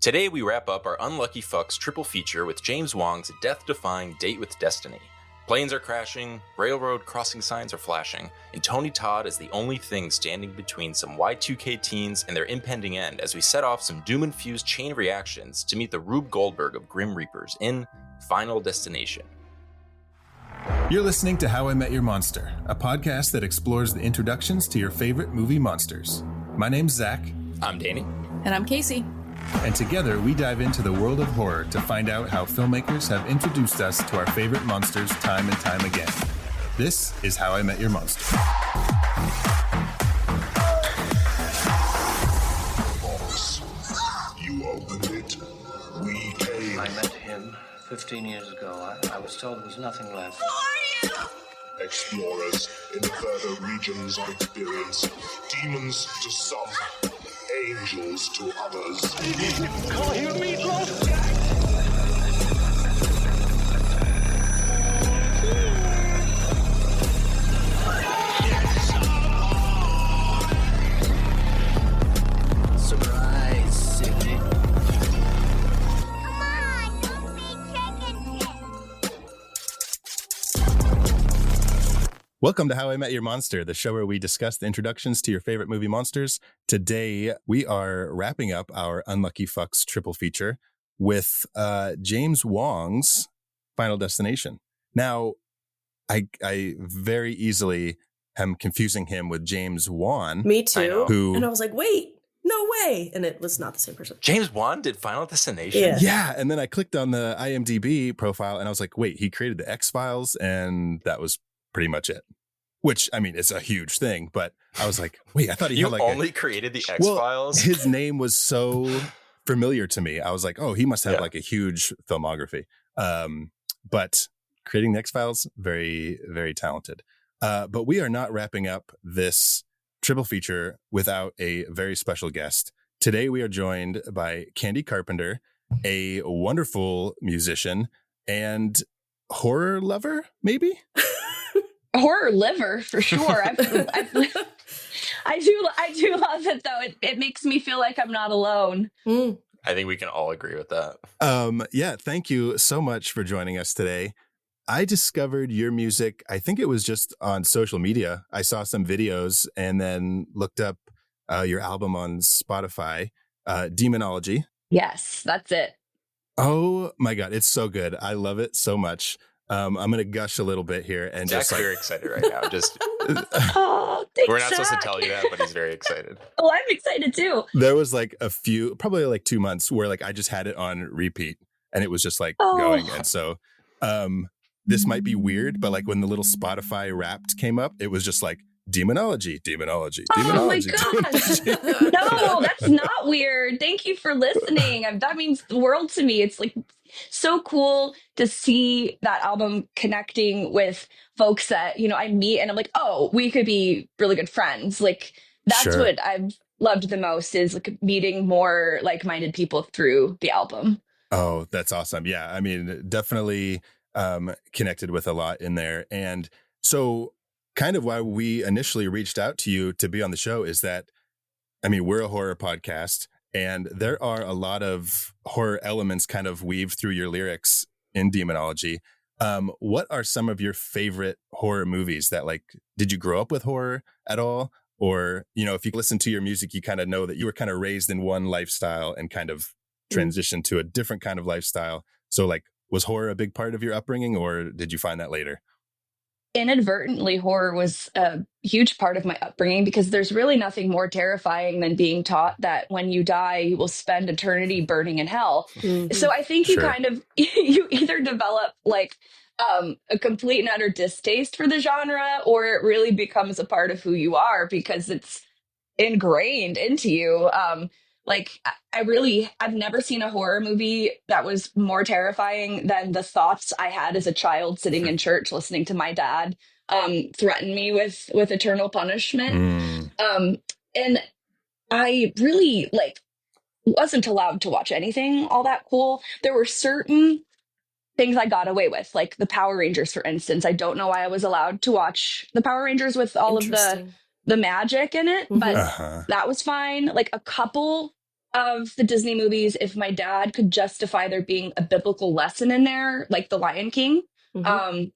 Today we wrap up our Unlucky Fucks triple feature with James Wong's death-defying Date with Destiny. Planes are crashing, railroad crossing signs are flashing, and Tony Todd is the only thing standing between some Y2K teens and their impending end as we set off some doom-infused chain reactions to meet the Rube Goldberg of Grim Reapers in Final Destination. You're listening to How I Met Your Monster, a podcast that explores the introductions to your favorite movie monsters. My name's Zach. I'm Danny. And I'm Casey. And together we dive into the world of horror to find out how filmmakers have introduced us to our favorite monsters time and time again. This is How I Met Your Monster. Boss, you opened it. We came. I met him 15 years ago. I was told there was nothing left. Who are you? Explorers in the further regions of experience. Demons to some, angels to others. Call you meatloaf! Surprise, Sydney. Come on, don't be chicken shit. Welcome to How I Met Your Monster, the show where we discuss the introductions to your favorite movie monsters. Today, we are wrapping up our Unlucky Fucks triple feature with James Wong's Final Destination. Now, I very easily am confusing him with James Wan. Me too. Who, and I was like, wait, no way. And it was not the same person. James Wan did Final Destination? Yeah. And then I clicked on the IMDb profile and I was like, wait, he created the X-Files, and that was pretty much it. Which, I mean, it's a huge thing, but I was like, wait, I thought he had like only created the X-Files? Well, his name was so familiar to me. I was like, oh, he must have like a huge filmography. But creating the X-Files, very, very talented. But we are not wrapping up this triple feature without a very special guest. Today, we are joined by Candi Carpenter, a wonderful musician and horror lover, maybe? Horror liver for sure. I do love it though. It makes me feel like I'm not alone. I think we can all agree with that. Yeah, thank you so much for joining us today. I discovered your music, I think it was just on social media. I saw some videos and then looked up your album on Spotify, Demonology. Yes, that's it. Oh my God, it's so good. I love it so much. I'm going to gush a little bit here and Jack's just very excited right now. Just Oh, thanks, we're not supposed to Zach. tell you that, but he's very excited. Oh, I'm excited too. There was like a few, probably like 2 months where like I just had it on repeat and it was just like going. And so this might be weird, but like when the little Spotify Wrapped came up, it was just like demonology. Oh my gosh. No, that's not weird. Thank you for listening. That means the world to me. It's like so cool to see that album connecting with folks that, I meet and I'm like, oh, we could be really good friends. Like that's Sure. what I've loved the most is like meeting more like-minded people through the album. Oh, that's awesome. Yeah. I mean, definitely connected with a lot in there. And so kind of why we initially reached out to you to be on the show is that, I mean, we're a horror podcast and there are a lot of horror elements kind of weaved through your lyrics in Demonology. What are some of your favorite horror movies that like, did you grow up with horror at all? Or, if you listen to your music, you kind of know that you were kind of raised in one lifestyle and kind of transitioned to a different kind of lifestyle. So like, was horror a big part of your upbringing or did you find that later? Inadvertently, horror was a huge part of my upbringing because there's really nothing more terrifying than being taught that when you die, you will spend eternity burning in hell. Mm-hmm. So I think Sure. you either develop like a complete and utter distaste for the genre, or it really becomes a part of who you are because it's ingrained into you. I've never seen a horror movie that was more terrifying than the thoughts I had as a child sitting in church listening to my dad threaten me with eternal punishment. And I really wasn't allowed to watch anything all that cool. There were certain things I got away with, like the Power Rangers, for instance. I don't know why I was allowed to watch the Power Rangers with all of the magic in it, but that was fine. Like a couple of the Disney movies, if my dad could justify there being a biblical lesson in there, like The Lion King. Mhm.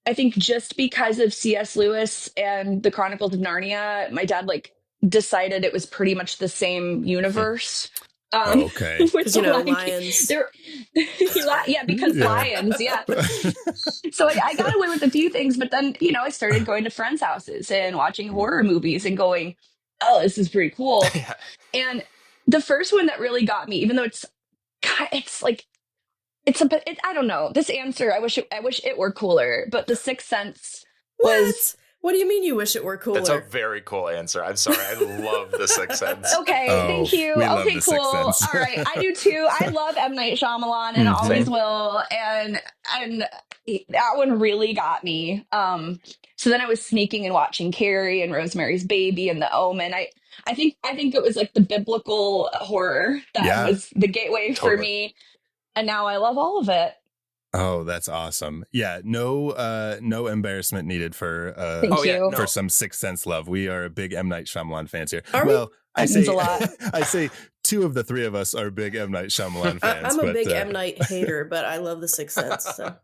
I think just because of C.S. Lewis and the Chronicles of Narnia, my dad like decided it was pretty much the same universe. Okay. With Because, The you know, Lion King. lions. Yeah, because Yeah. lions, yeah. So I got away with a few things, but then, you know, I started going to friends' houses and watching horror movies and going, oh, this is pretty cool. Yeah. And the first one that really got me, even though it's like, I don't know, this answer, I wish it were cooler, but The Sixth Sense was... What do you mean you wish it were cooler? That's a very cool answer. I'm sorry. I love The Sixth Sense. Okay, Oh, thank you. we love Okay, The Sixth cool. Sense. All right, I do too. I love M. Night Shyamalan and always Same. will. And that one really got me. So then I was sneaking and watching Carrie and Rosemary's Baby and The Omen. I think it was like the biblical horror that was the gateway for Totally. me. And now I love all of it. Oh, that's awesome. Yeah, no embarrassment needed for Thank you. for some Sixth Sense love. We are big M. Night Shyamalan fans here. Are we? Well, That means a lot. I say two of the three of us are big M. Night Shyamalan fans. I'm a but, big M. Night hater, but I love The Sixth Sense. So.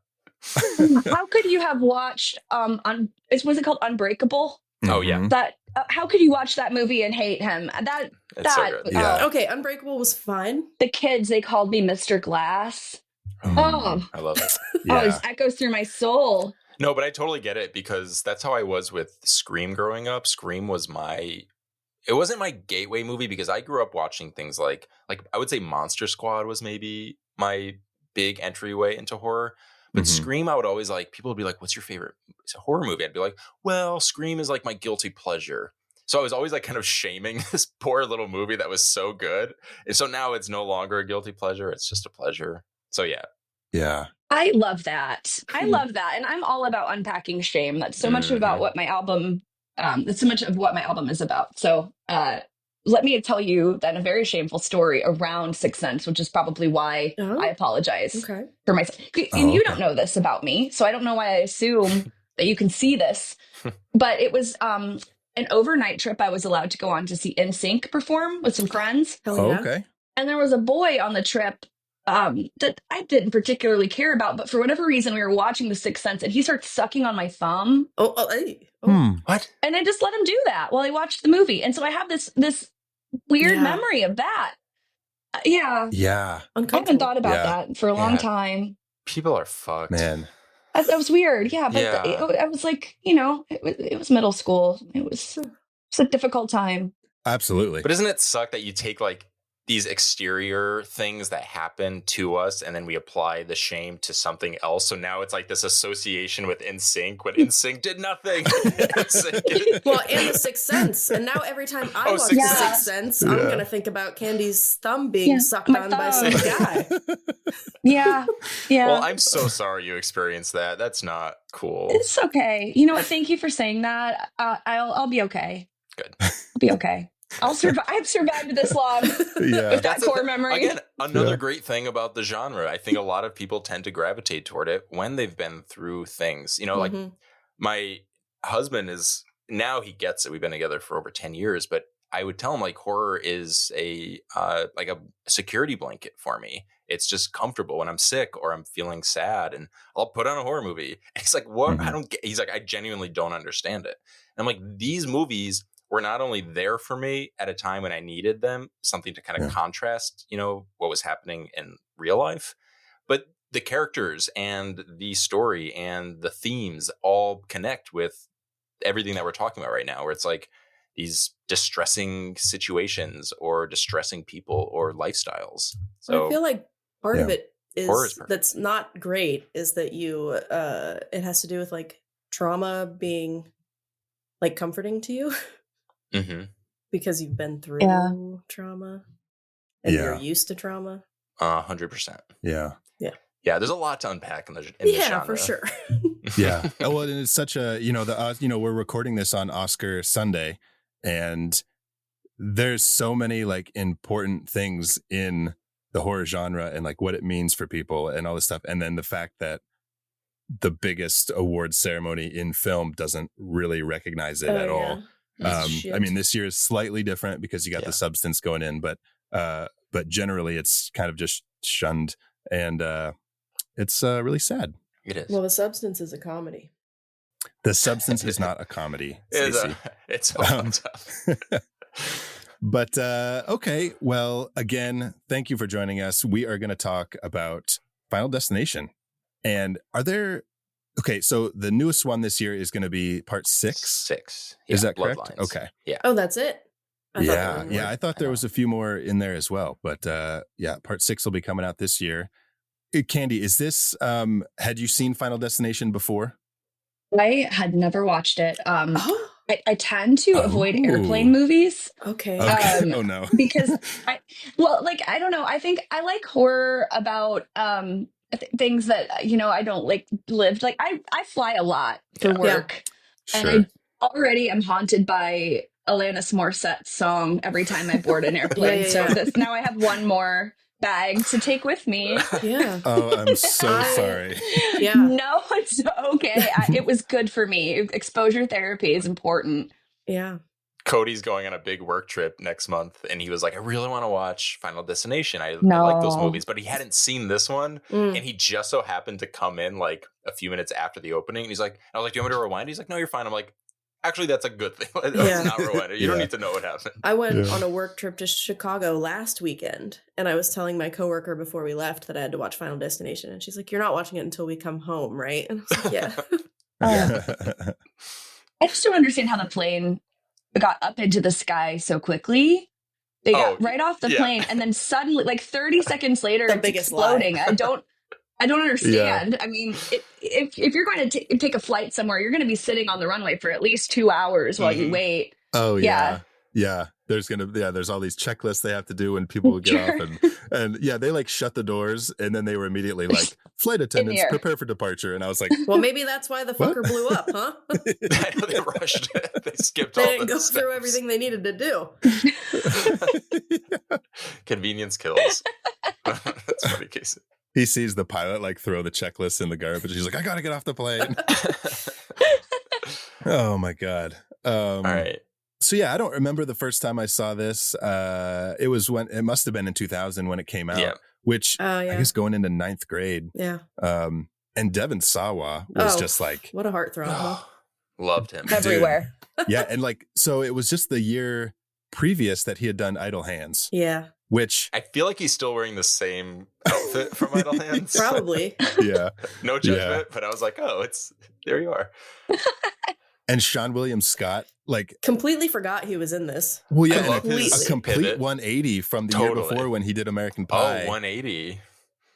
How could you have watched was it called Unbreakable? Oh, yeah. Mhm. That how could you watch that movie and hate him? It's so good. Yeah. Okay, Unbreakable was fine. The kids, they called me Mr. Glass. Oh, I love it. Yeah. it echoes through my soul. No, but I totally get it because that's how I was with Scream growing up. Scream was it wasn't my gateway movie because I grew up watching things like I would say Monster Squad was maybe my big entryway into horror. But Mhm. Scream, I would always people would be like, what's your favorite horror movie? I'd be like, well, Scream is like my guilty pleasure. So I was always like kind of shaming this poor little movie that was so good. And so now it's no longer a guilty pleasure. It's just a pleasure. So yeah. Yeah. I love that. I love that. And I'm all about unpacking shame. That's so much about what my album, that's so much of what my album is about. So let me tell you then a very shameful story around Sixth Sense, which is probably why I apologize for myself. And you don't know this about me, so I don't know why I assume that you can see this. But it was an overnight trip I was allowed to go on to see NSYNC perform with some friends. Hell yeah. Okay. And there was a boy on the trip that I didn't particularly care about, but for whatever reason, we were watching The Sixth Sense, and he starts sucking on my thumb. Hey. What? And I just let him do that while I watched the movie. And so I have this weird memory of that. Yeah. Yeah. I haven't thought about that for a long Yeah. time. People are fucked. Man. That was weird. Yeah. But Yeah. I was like, you know, it was middle school. It was a difficult time. Absolutely. But doesn't it suck that you take these exterior things that happen to us and then we apply the shame to something else? So now it's like this association with NSYNC when NSYNC did nothing. Well, and The Sixth Sense. And now every time I watch Sixth The Sense. Sixth Sense, I'm going to think about Candy's thumb being sucked my on by some thumb. guy. Yeah. Yeah. Well, I'm so sorry you experienced that. That's not cool. It's okay. You know what? Thank you for saying that. I'll be okay. Good. I'll be okay. I'll survive. I've survived this long Yeah. with that That's core memory. Again, another great thing about the genre. I think a lot of people tend to gravitate toward it when they've been through things. You know, like my husband is now he gets it. We've been together for over 10 years, but I would tell him like horror is a security blanket for me. It's just comfortable when I'm sick or I'm feeling sad, and I'll put on a horror movie. And he's like, "What? I don't get." He's like, "I genuinely don't understand it." And I'm like, "These movies were not only there for me at a time when I needed them, something to kind of contrast, you know, what was happening in real life, but the characters and the story and the themes all connect with everything that we're talking about right now, where it's like these distressing situations or distressing people or lifestyles." So I feel like part of it Horror is is perfect. that's not great is that you it has to do with like trauma being like comforting to you because you've been through trauma and you're used to trauma. 100%. Yeah. Yeah, there's a lot to unpack in the genre. For sure. Yeah. Well, and it's such a, we're recording this on Oscar Sunday, and there's so many like important things in the horror genre and like what it means for people and all this stuff. And then the fact that the biggest awards ceremony in film doesn't really recognize it at all. I mean, this year is slightly different because you got the substance going in, but But generally it's kind of just shunned, and it's really sad. It is. Well, The Substance is a comedy. The Substance is not a comedy, Stacey. It's tough. But okay, well, again, thank you for joining us. We are going to talk about Final Destination. And so the newest one this year is going to be part 6? 6. Is that correct? Bloodlines. Okay. Yeah. Oh, that's it? I thought there was a few more in there as well. But part 6 will be coming out this year. Candi, is this, had you seen Final Destination before? I had never watched it. I tend to avoid airplane movies. Okay. Oh no. Because I don't know. I think I like horror about things that I don't like lived. Like I fly a lot for work, and I already am haunted by Alanis Morissette's song every time I board an airplane. So now I have one more bag to take with me. Yeah. Oh, I'm so sorry. Yeah. No, it's okay. It was good for me. Exposure therapy is important. Yeah. Cody's going on a big work trip next month, and he was like, I really want to watch Final Destination. I like those movies, but he hadn't seen this one, and he just so happened to come in like a few minutes after the opening. And he's like, I was like, do you want me to rewind? He's like, no, you're fine. I'm like, actually, that's a good thing. Let's not rewind it. You don't need to know what happened. I went on a work trip to Chicago last weekend, and I was telling my coworker before we left that I had to watch Final Destination, and she's like, you're not watching it until we come home, right? And I was like, yeah. I just don't understand how the plane got up into the sky so quickly. They got right off the plane, and then suddenly, like 30 seconds later, it's exploding. I don't understand. Yeah. I mean, if you're going to take a flight somewhere, you're going to be sitting on the runway for at least 2 hours while you wait. Oh yeah. There's all these checklists they have to do when people get off, and they like shut the doors, and then they were immediately like, flight attendants, prepare for departure. And I I was like, well, maybe that's why the fucker blew up, huh? I know they rushed it. They skipped they all didn't the go steps. through everything they needed to do. Convenience kills. That's funny, Casey. He sees the pilot like throw the checklist in the garbage. He's like, I gotta get off the plane. Oh my God. All right. So I don't remember the first time I saw this. It must have been in 2000 when it came out, which I guess going into 9th grade. Yeah. And Devon Sawa was just like, what a heartthrob. Huh? Loved him everywhere. Yeah. And like, so it was just the year previous that he had done Idle Hands. Yeah. Which I feel like he's still wearing the same outfit from Idle Hands. Probably. Yeah. No judgment, but I was like, oh, there you are. And Sean William Scott, like, completely forgot he was in this. Well, yeah, a complete pivot. 180 from the year before when he did American Pie. Oh, 180.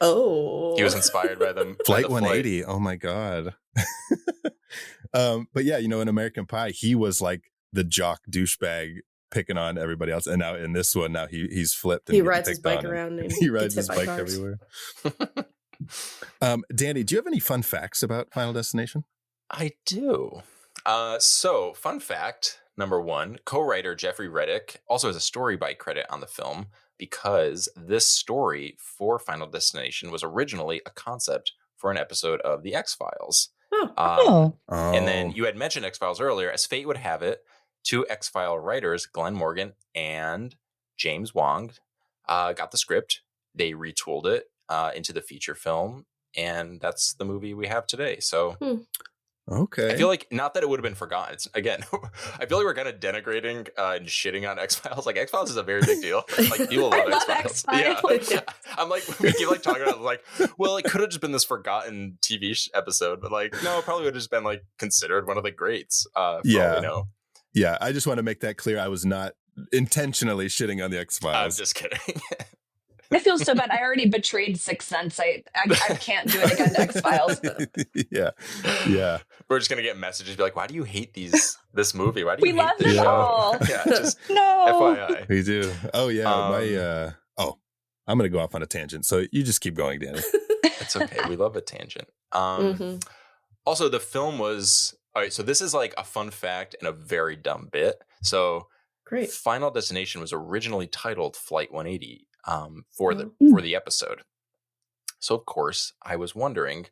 Oh. He was inspired by them. Flight 180. Oh my God. But yeah, in American Pie, he was like the jock douchebag picking on everybody else, and now in this one, he's flipped. And he rides his bike around. And he rides his bike cars. everywhere. Danny, do you have any fun facts about Final Destination? I do. So, fun fact number 1: co-writer Jeffrey Reddick also has a story by credit on the film because this story for Final Destination was originally a concept for an episode of The X-Files. And then you had mentioned X-Files earlier. As fate would have it, 2 X-File writers, Glenn Morgan and James Wong, got the script. They retooled it into the feature film, and that's the movie we have today. So okay. I feel like, not that it would have been forgotten. It's, again, I feel like we're kind of denigrating and shitting on X-Files. Like, X-Files is a very big deal. Like, people love X-Files. Yeah. I'm like, we keep like talking about like, well, it could have just been this forgotten TV episode, but like, no, it probably would have just been like considered one of the greats. For all we know. Yeah, I just want to make that clear. I was not intentionally shitting on the X-Files. I'm just kidding. I feel so bad. I already betrayed Sixth Sense. I can't do it again to X-Files. Yeah. We're just gonna get messages be like, why do you hate this movie? Why do you we hate love this them show? all. Yeah, just no. FYI. We do. Oh yeah. I'm gonna go off on a tangent. So you just keep going, Danny. It's okay. We love a tangent. Also, the film was all right. So this is like a fun fact and a very dumb bit. So great. Final Destination was originally titled Flight 180 for the episode. So of course, I was wondering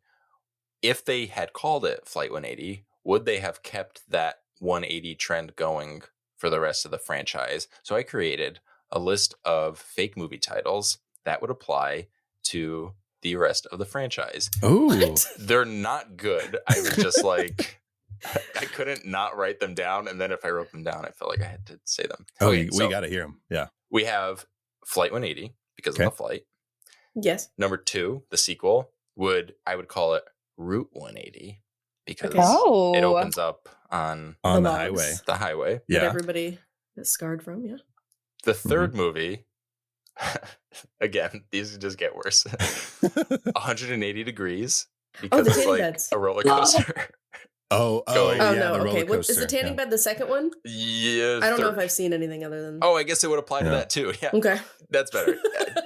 if they had called it Flight 180, would they have kept that 180 trend going for the rest of the franchise? So I created a list of fake movie titles that would apply to the rest of the franchise. Ooh. They're not good. I was just like, I couldn't not write them down. And then if I wrote them down, I felt like I had to say them. Oh, Okay, we got to hear them. Yeah. We have Flight 180 because of the flight. Yes. Number 2, the sequel, I would call it Route 180 because it opens up on the highway. The highway. Yeah. That everybody is scarred from, yeah. The third movie, again, these just get worse. 180 degrees because it's like beds. a roller coaster. Oh no. Okay. Is the tanning bed the second one? Yeah. I don't know if I've seen anything other than. Oh, I guess it would apply to that too. Yeah. Okay. That's better.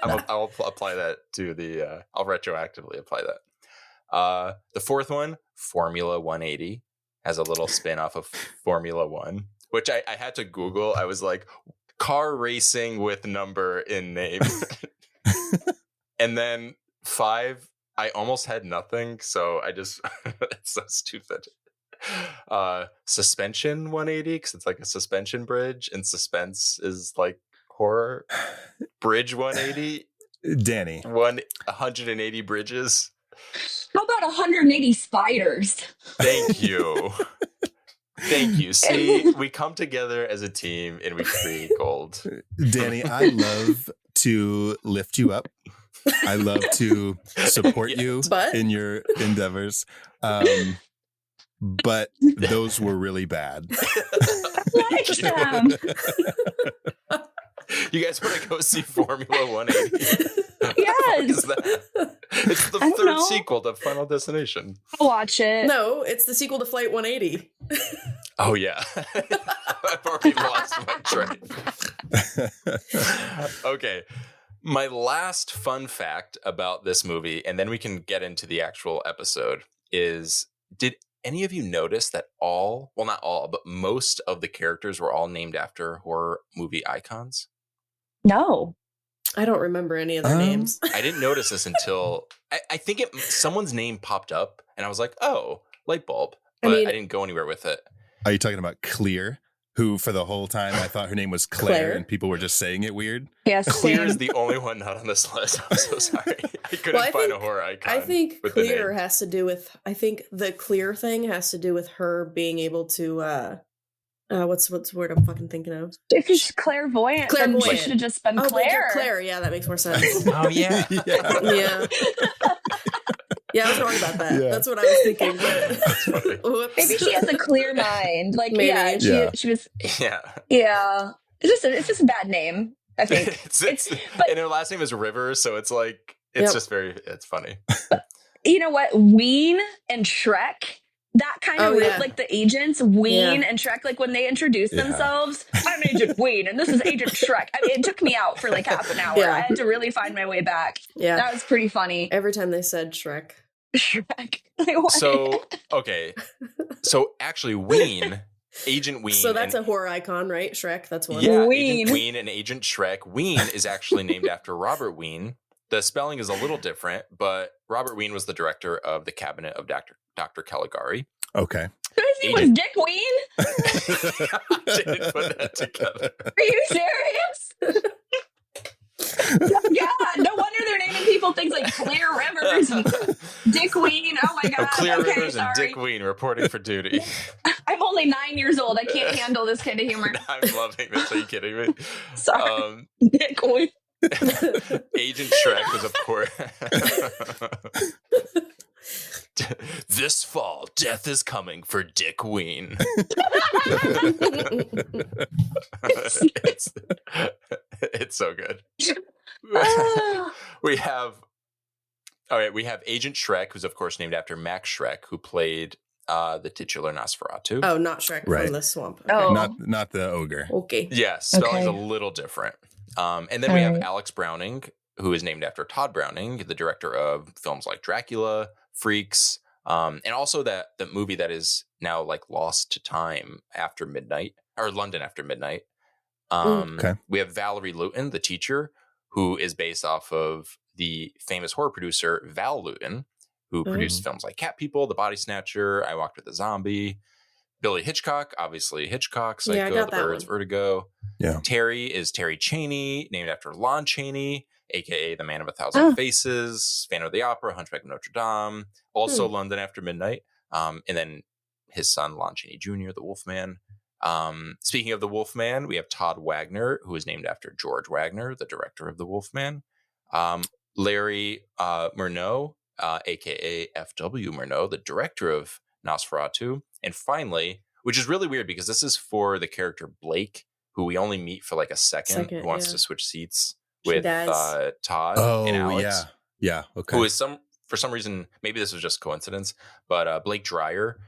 I'll apply that to the. I'll retroactively apply that. The fourth one, Formula 180, has a little spin off of Formula One, which I had to Google. I was like, car racing with number in name. And then 5, I almost had nothing, so I just it's so stupid. Suspension 180 because it's like a suspension bridge, and suspense is like horror. Bridge 180. Danny. 180 bridges. How about 180 spiders? Thank you. Thank you. See, we come together as a team and we create gold. Danny, I love to lift you up. I love to support you in your endeavors. But those were really bad. Like them. You guys want to go see Formula 180? Yes. It's the third sequel to Final Destination. I'll watch it. No, it's the sequel to Flight 180. Oh, yeah. I've already lost my train. Okay. My last fun fact about this movie, and then we can get into the actual episode, is did any of you notice that not all, but most of the characters were all named after horror movie icons? No. I don't remember any of their names. I didn't notice this until I think someone's name popped up and I was like, oh, light bulb. But I didn't go anywhere with it. Are you talking about Clear? Who for the whole time I thought her name was Claire and people were just saying it weird? Yes. Clear is the only one not on this list. I'm so sorry. I couldn't find a horror icon. I think Clear has to do with, the Clear thing has to do with her being able to, what's the word I'm fucking thinking of? If she's clairvoyant, then she should have just been Claire. Claire, yeah, that makes more sense. Oh, yeah. Yeah. Yeah, I was wrong about that. Yeah. That's what I was thinking. But maybe she has a clear mind. Like, maybe. She was. Yeah. Yeah. It's just a bad name, I think. And her last name is River, so it's like it's just it's funny. You know what? Ween and Shrek. That kind of like the agents, Ween and Shrek, like when they introduce themselves, I'm Agent Ween and this is Agent Shrek. I mean, it took me out for like half an hour. Yeah. I had to really find my way back. Yeah. That was pretty funny. Every time they said Shrek. So, okay. So actually Ween, Agent Ween. So that's a horror icon, right? Shrek, that's one. Yeah, Ween. Agent Ween and Agent Shrek. Ween is actually named after Robert Ween. The spelling is a little different, but Robert Ween was the director of The Cabinet of Dr. Caligari. Okay. His name was Dick Ween? Didn't put that together. Are you serious? God, no wonder they're naming people things like Clear Rivers and Dick Ween. Oh my God. Clear Rivers and Dick Ween reporting for duty. I'm only 9 years old. I can't handle this kind of humor. I'm loving this. Are you kidding me? Sorry. Dick Ween. Agent Shrek was, of course. This fall, death is coming for Dick Ween. It's so good. We have Agent Shrek, who's of course named after Max Schreck, who played the titular Nosferatu. Oh, not Shrek from the swamp. Okay. Oh, not the ogre. Okay. Yeah, spelling's a little different. And then we have Alex Browning, who is named after Todd Browning, the director of films like Dracula, Freaks, and also the movie that is now like lost to time after midnight, or London After Midnight. We have Valerie Luton, the teacher, who is based off of the famous horror producer Val Luton, who produced films like Cat People, The Body Snatcher, I Walked with a Zombie. Billy Hitchcock, obviously Hitchcock, Yeah, I Psycho, got The that Birds, one. Vertigo. Yeah. Terry is Terry Chaney, named after Lon Chaney, aka the Man of a Thousand Faces, Phantom of the Opera, Hunchback of Notre Dame, also London After Midnight, and then his son Lon Chaney Jr., the Wolfman. Speaking of the Wolfman, we have Todd Wagner, who is named after George Wagner, the director of the Wolfman. Larry Murnau, aka F.W. Murnau, the director of Nosferatu. And finally, which is really weird because this is for the character Blake, who we only meet for like a second who wants to switch seats with Todd and Alex. Yeah. Okay. Who is for some reason, maybe this was just coincidence, but Blake Dreyer,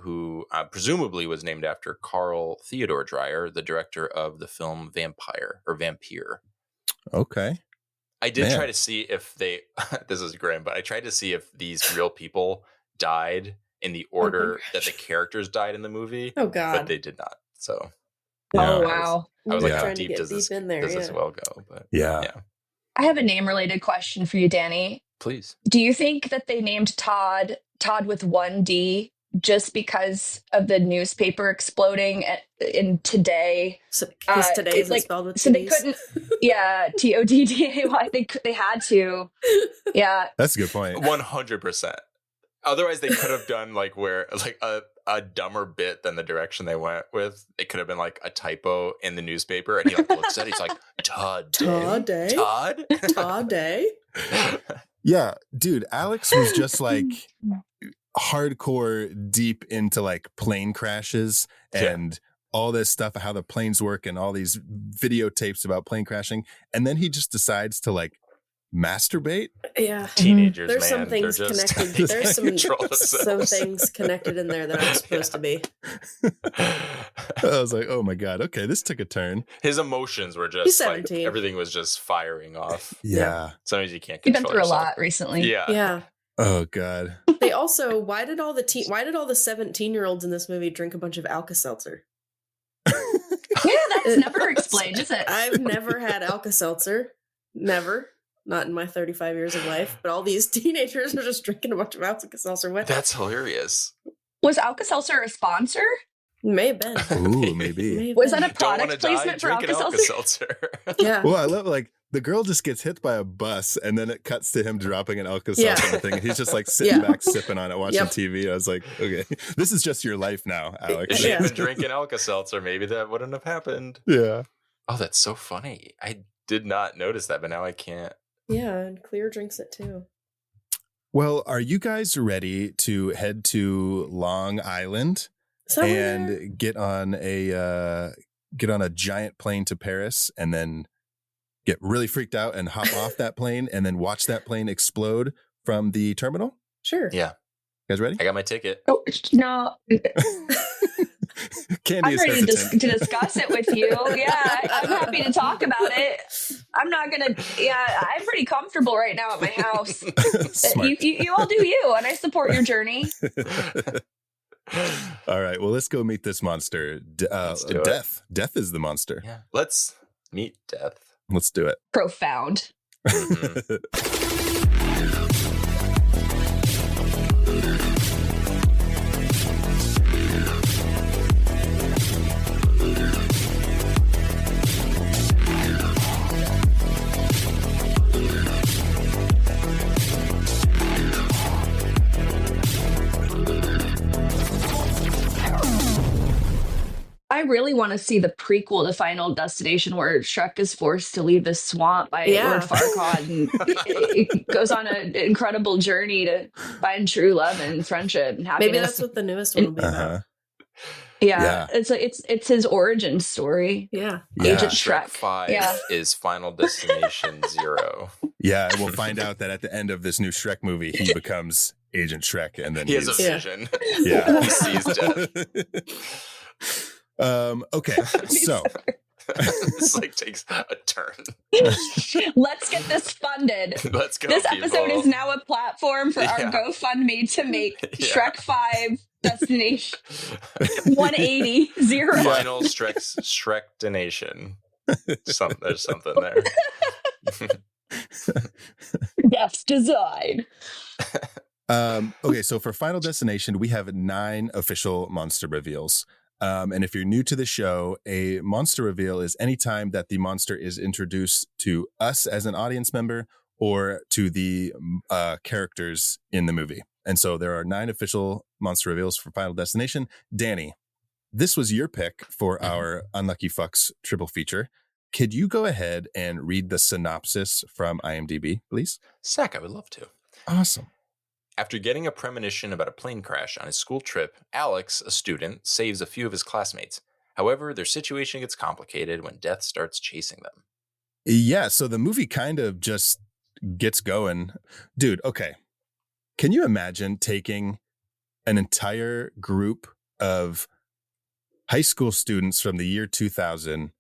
who presumably was named after Carl Theodor Dreyer, the director of the film Vampire. Okay. I did try to see if they, this is grim, but I tried to see if these real people died in the order that the characters died in the movie. Oh, God. But they did not. So. Oh, wow. I was like, how deep does this well go? But yeah. I have a name-related question for you, Danny. Please. Do you think that they named Todd with one D just because of the newspaper exploding in Today? Because Today isn't spelled with so two they Ds? couldn't. Yeah, TODDA. I think they had to. Yeah, that's a good point. 100%. Otherwise, they could have done like a dumber bit than the direction they went with. It could have been like a typo in the newspaper, and he like looks at it, he's like, Todd Day? Todd Day? Yeah, dude, Alex was just like hardcore deep into like plane crashes and all this stuff, how the planes work and all these videotapes about plane crashing. And then he just decides to like masturbate. Yeah. Teenagers, there's man. some things connected. There's some things connected in there that aren't supposed to be. I was like, oh my God. Okay, this took a turn. His emotions were just He's like 17. everything was just firing off. Yeah. Sometimes you can't you've control been through yourself. a lot recently. Yeah. Oh God. They also, why did all the 17-year-olds in this movie drink a bunch of Alka-Seltzer? Yeah, that's never explained, is it? I've never had Alka-Seltzer. Never. Not in my 35 years of life. But all these teenagers are just drinking a bunch of Alka-Seltzer. That's hilarious. Was Alka-Seltzer a sponsor? May have been. Ooh, maybe. Was that a product placement for Alka-Seltzer? Yeah. Well, I love like the girl just gets hit by a bus and then it cuts to him dropping an Alka-Seltzer thing. And he's just like sitting back, sipping on it, watching TV. I was like, okay, this is just your life now, Alex. If she had been drinking Alka-Seltzer, maybe that wouldn't have happened. Yeah. Oh, that's so funny. I did not notice that, but now I can't. Yeah, and Clear drinks it too. Well, are you guys ready to head to Long Island and get on a giant plane to Paris and then get really freaked out and hop off that plane and then watch that plane explode from the terminal? Sure. Yeah. You guys ready? I got my ticket. Oh, no. Candy I'm is ready hesitant. to discuss it with you. Yeah, I'm happy to talk about it. I'm not going to, I'm pretty comfortable right now at my house. You all do you, and I support your journey. All right, well, let's go meet this monster. Death. Death is the monster. Yeah. Let's meet Death. Let's do it. Profound. I really want to see the prequel to Final Destination where Shrek is forced to leave the swamp by Lord Farquaad and it goes on an incredible journey to find true love and friendship and happiness. Maybe that's what the newest one will be about. Yeah. It's his origin story. Yeah. Agent Shrek Shrek 5 is Final Destination 0. Yeah, and we'll find out that at the end of this new Shrek movie, he becomes Agent Shrek, and then he has a vision. Yeah, he sees Death. Okay, so this like takes a turn. Let's get this funded. Let's go. This people. episode is now a platform for our GoFundMe to make Shrek 5 Destination 180 0. Final Shrektination. There's something there. Death's design. Okay, so for Final Destination, we have 9 official monster reveals. And if you're new to the show, a monster reveal is any time that the monster is introduced to us as an audience member or to the characters in the movie. And so there are 9 official monster reveals for Final Destination. Danny, this was your pick for our Unlucky Fucks triple feature. Could you go ahead and read the synopsis from IMDb, please? Zach, I would love to. Awesome. After getting a premonition about a plane crash on his school trip, Alex, a student, saves a few of his classmates. However, their situation gets complicated when death starts chasing them. Yeah, so the movie kind of just gets going. Dude, okay. Can you imagine taking an entire group of high school students from the year 2000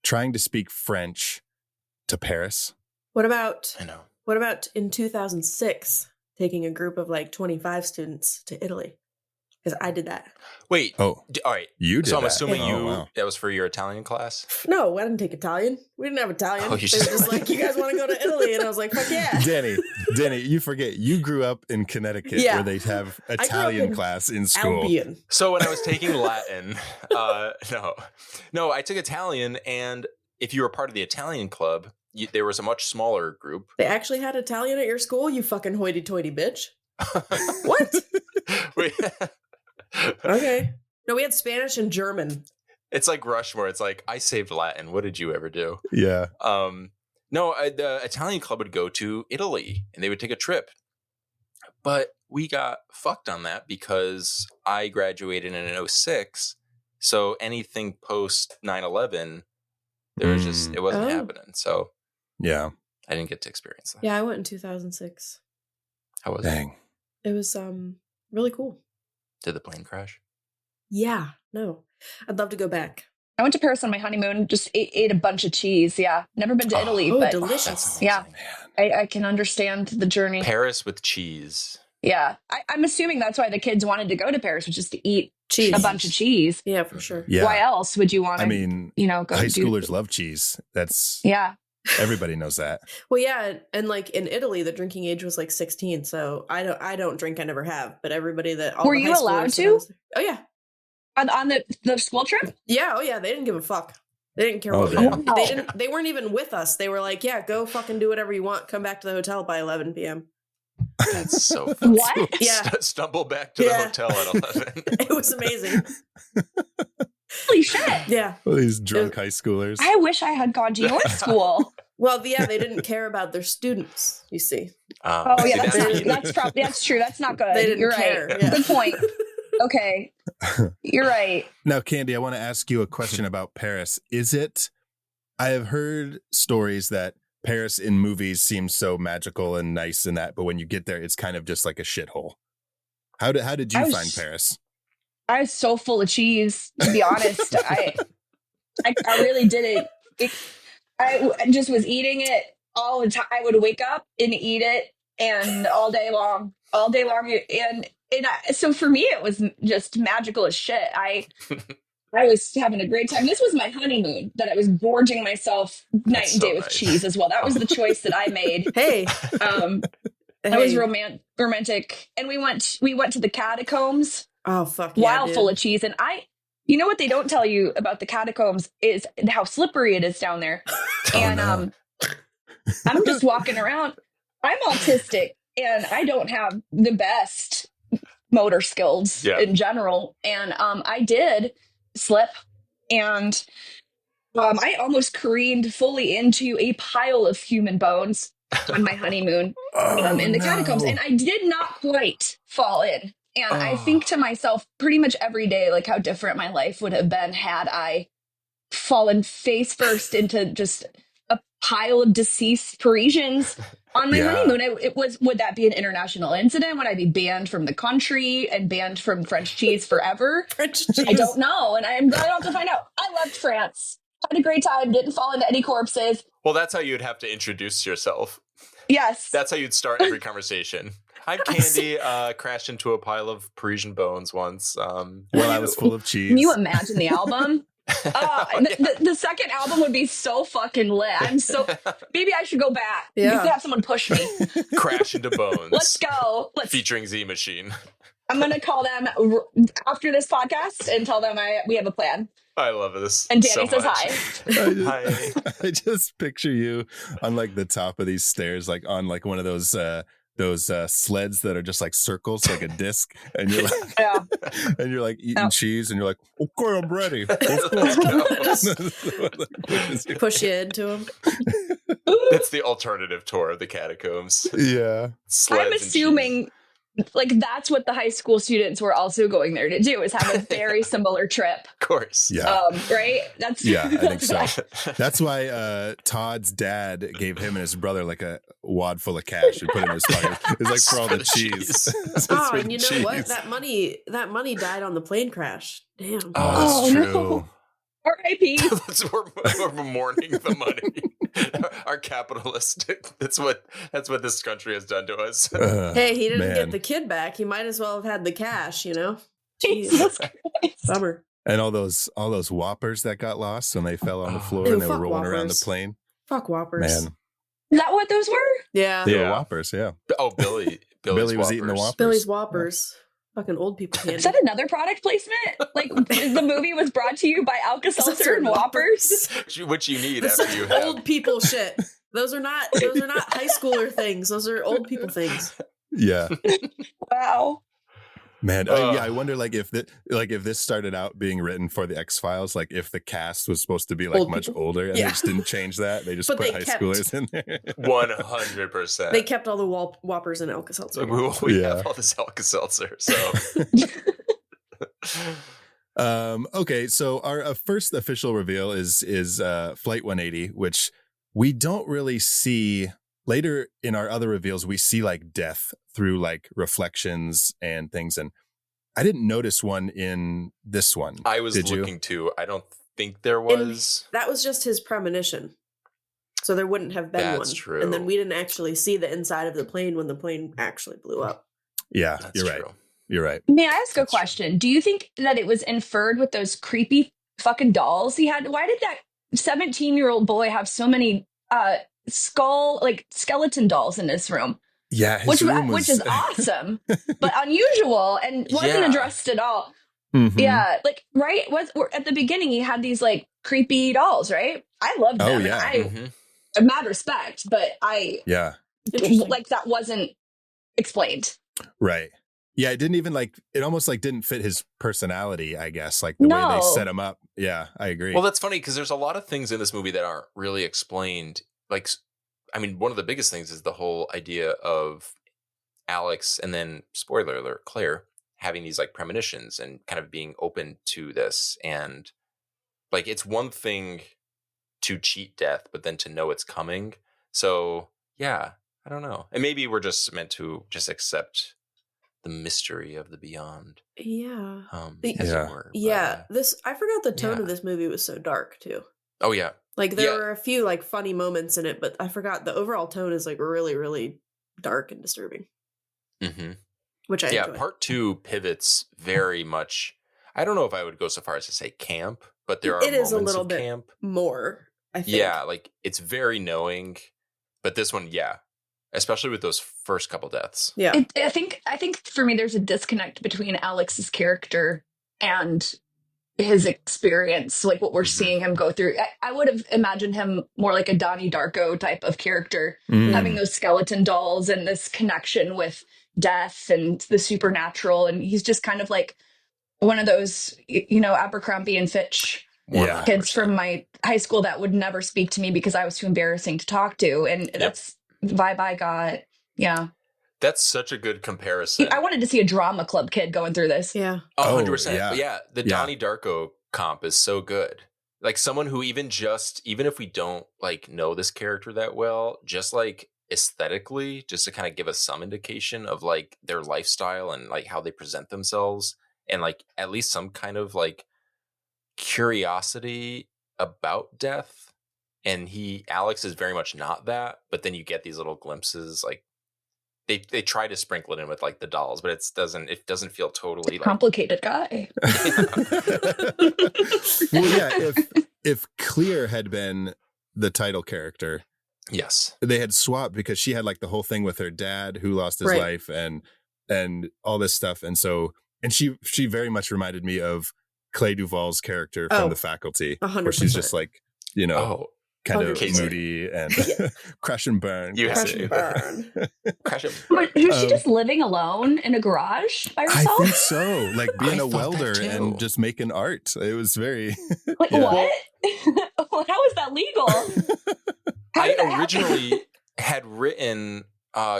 trying to speak French to Paris? What about I know. What about in 2006 taking a group of like 25 students to Italy? Because I did that. Wait. Oh, all right. you did So I'm that. assuming Wow. that was for your Italian class? No, I didn't take Italian. We didn't have Italian. Oh, They were just like, you guys want to go to Italy? And I was like, fuck yeah. Danny, you forget, you grew up in Connecticut Yeah. where they have I grew up Italian in class in school. Albion. So when I was taking Latin, no, I took Italian, and if you were part of the Italian club, there was a much smaller group. They actually had Italian at your school, you fucking hoity-toity bitch. What? Wait. Okay. No, we had Spanish and German. It's like Rushmore. It's like, I saved Latin. What did you ever do? Yeah. No, the Italian club would go to Italy and they would take a trip. But we got fucked on that because I graduated in 2006. So anything post 9/11, there was just, it wasn't happening. So Yeah. I didn't get to experience that. Yeah, I went in 2006. How was Dang. It was really cool. Did the plane crash? Yeah, no. I'd love to go back. I went to Paris on my honeymoon, just ate a bunch of cheese. Yeah. Never been to Italy, Oh, but delicious. That's yeah, amazing. I can understand the journey. Paris with cheese. Yeah. I'm assuming that's why the kids wanted to go to Paris, was just to eat Cheese. a bunch of cheese. Yeah, for sure. Yeah. Why else would you want to, I mean, go high do- schoolers love cheese. That's Yeah. everybody knows that. Well, yeah, and like in Italy, the drinking age was like 16. So I don't drink. I never have. But everybody that all Were the you high allowed schoolers that to? I was- Oh yeah, On the school trip? yeah. Oh yeah. They didn't give a fuck. They didn't care Oh, what we damn. did. They didn't. They weren't even with us. They were like, yeah, go fucking do whatever you want. Come back to the hotel by 11 p.m. That's so funny. What? Yeah. Stumble back to the Yeah. hotel at 11. It was amazing. Holy shit. Yeah. All these drunk high schoolers. I wish I had gone to your school. Well, yeah, they didn't care about their students. You see, Oh yeah, See, that's true. That's not good. They didn't You're care, right. yeah. Good point. Okay. You're right. Now, Candy, I want to ask you a question about Paris. I have heard stories that Paris in movies seems so magical and nice and that, but when you get there, it's kind of just like a shithole. How did you find Paris? I was so full of cheese, to be honest. I really didn't. I just was eating it all the time. I would wake up and eat it, and all day long. So for me, it was just magical as shit. I was having a great time. This was my honeymoon that I was gorging myself night and so day with nice. cheese as well. That was the choice that I made. hey, That was romantic. And we went to the catacombs Oh fuck yeah, while dude. full of cheese. And you know what they don't tell you about the catacombs is how slippery it is down there. And no. I'm just walking around. I'm autistic and I don't have the best motor skills in general. And I did slip and I almost careened fully into a pile of human bones on my honeymoon in the catacombs. And I did not quite fall in. And I think to myself pretty much every day, like how different my life would have been had I fallen face first into just a pile of deceased Parisians on my honeymoon. Would that be an international incident? Would I be banned from the country and banned from French cheese forever? French cheese. I don't know. And I'm going to have to find out. I loved France. Had a great time. Didn't fall into any corpses. Well, that's how you'd have to introduce yourself. Yes. That's how you'd start every conversation. I'm Candy. Crashed into a pile of Parisian bones once. While I was full of cheese. Can you imagine the album? The second album would be so fucking lit. Maybe I should go back. Yeah. You could have someone push me. Crash into Bones. Let's go. Featuring Z Machine. I'm gonna call them after this podcast and tell them we have a plan. I love this. And Danny so says much. hi. I just picture you on like the top of these stairs, like on like one of those sleds that are just like circles, like a disc, and you're like, and you're like eating cheese, and you're like, okay, I'm ready. Push you into them. That's the alternative tour of the catacombs. Yeah. I'm assuming like that's what the high school students were also going there to do, is have a very similar trip. Of course. Yeah. Right? That's I think so. That's why Todd's dad gave him and his brother like a wad full of cash and put it in his pocket. It's like for all the cheese. Oh, and you know what? That money died on the plane crash. Damn. Oh, that's true. No. R.I.P. we're mourning the money. Our capitalistic. That's what this country has done to us. Hey, he didn't get the kid back. He might as well have had the cash, you know? Jesus Christ. Bummer. And all those Whoppers that got lost when they fell on the floor and they were rolling around the plane. Fuck Whoppers. Man. Is that what those were? Yeah. They were Whoppers, yeah. Oh, Billy was eating the Whoppers. Billy's Whoppers. Fucking old people candy. Is that another product placement? Like the movie was brought to you by Alka-Seltzer and Whoppers? Which you need That's after you have. old people shit. Those are not high schooler things. Those are old people things. Yeah. Wow. Man, I wonder like if this started out being written for the X-Files, like if the cast was supposed to be like much older and they just didn't change that. They just put high schoolers in there. 100%. They kept all the Whoppers and Alka-Seltzer. We have all this Alka-Seltzer, so. Okay, so our first official reveal is Flight 180, which we don't really see. Later in our other reveals, we see like death through like reflections and things. And I didn't notice one in this one. I was looking too. I don't think there was. That was just his premonition. So there wouldn't have been one. That's true. And then we didn't actually see the inside of the plane when the plane actually blew up. Yeah, That's you're right. true. You're right. May I ask a question? Do you think that it was inferred with those creepy fucking dolls he had? Why did that 17-year-old boy have so many skeleton dolls in this room? Yeah, which is awesome, but unusual and wasn't addressed at all. Mm-hmm. Yeah, like right. At the beginning he had these like creepy dolls, right? I loved them. Oh yeah, I mad respect, but like that wasn't explained. Right. Yeah, it didn't even it almost didn't fit his personality, I guess, like the way they set him up. Yeah, I agree. Well, that's funny because there's a lot of things in this movie that aren't really explained. Like, I mean, one of the biggest things is the whole idea of Alex and then, spoiler alert, Claire having these like premonitions and kind of being open to this. And like, it's one thing to cheat death, but then to know it's coming. So yeah, I don't know. And maybe we're just meant to just accept the mystery of the beyond. Yeah. As it were. I forgot the tone of this movie was so dark too. Oh yeah. Like there were a few like funny moments in it, but I forgot the overall tone is like really, really dark and disturbing. Mm-hmm. Which I enjoy. Part 2 pivots very much. I don't know if I would go so far as to say camp, but there are moments a little of bit camp. More, I think. Yeah, like it's very knowing, but this one, especially with those first couple deaths. Yeah, I think for me there's a disconnect between Alex's character and his experience, like what we're seeing him go through. I would have imagined him more like a Donnie Darko type of character, having those skeleton dolls and this connection with death and the supernatural. And he's just kind of like one of those, Abercrombie and Fitch kids from my high school that would never speak to me because I was too embarrassing to talk to. And that's the vibe I got. Yeah. That's such a good comparison. I wanted to see a drama club kid going through this. Yeah. 100%. Yeah. The Donnie Darko comp is so good. Like someone who even if we don't like know this character that well, just like aesthetically, just to kind of give us some indication of like their lifestyle and like how they present themselves and like at least some kind of like curiosity about death. And Alex is very much not that, but then you get these little glimpses like they try to sprinkle it in with like the dolls, but it doesn't feel totally like complicated guy. Well, yeah, if Clear had been the title character, yes, they had swapped because she had like the whole thing with her dad who lost his life and all this stuff, and she very much reminded me of Clea Duvall's character from The Faculty, 100%. where she's just like, you know, kind of 100%. moody and crash and burn. Crash and burn. Crash and But was she just living alone in a garage by herself? I think so. Like being a thought that welder too. and just making art. It was very Like yeah. what? How is that legal? How did that I originally happen? had written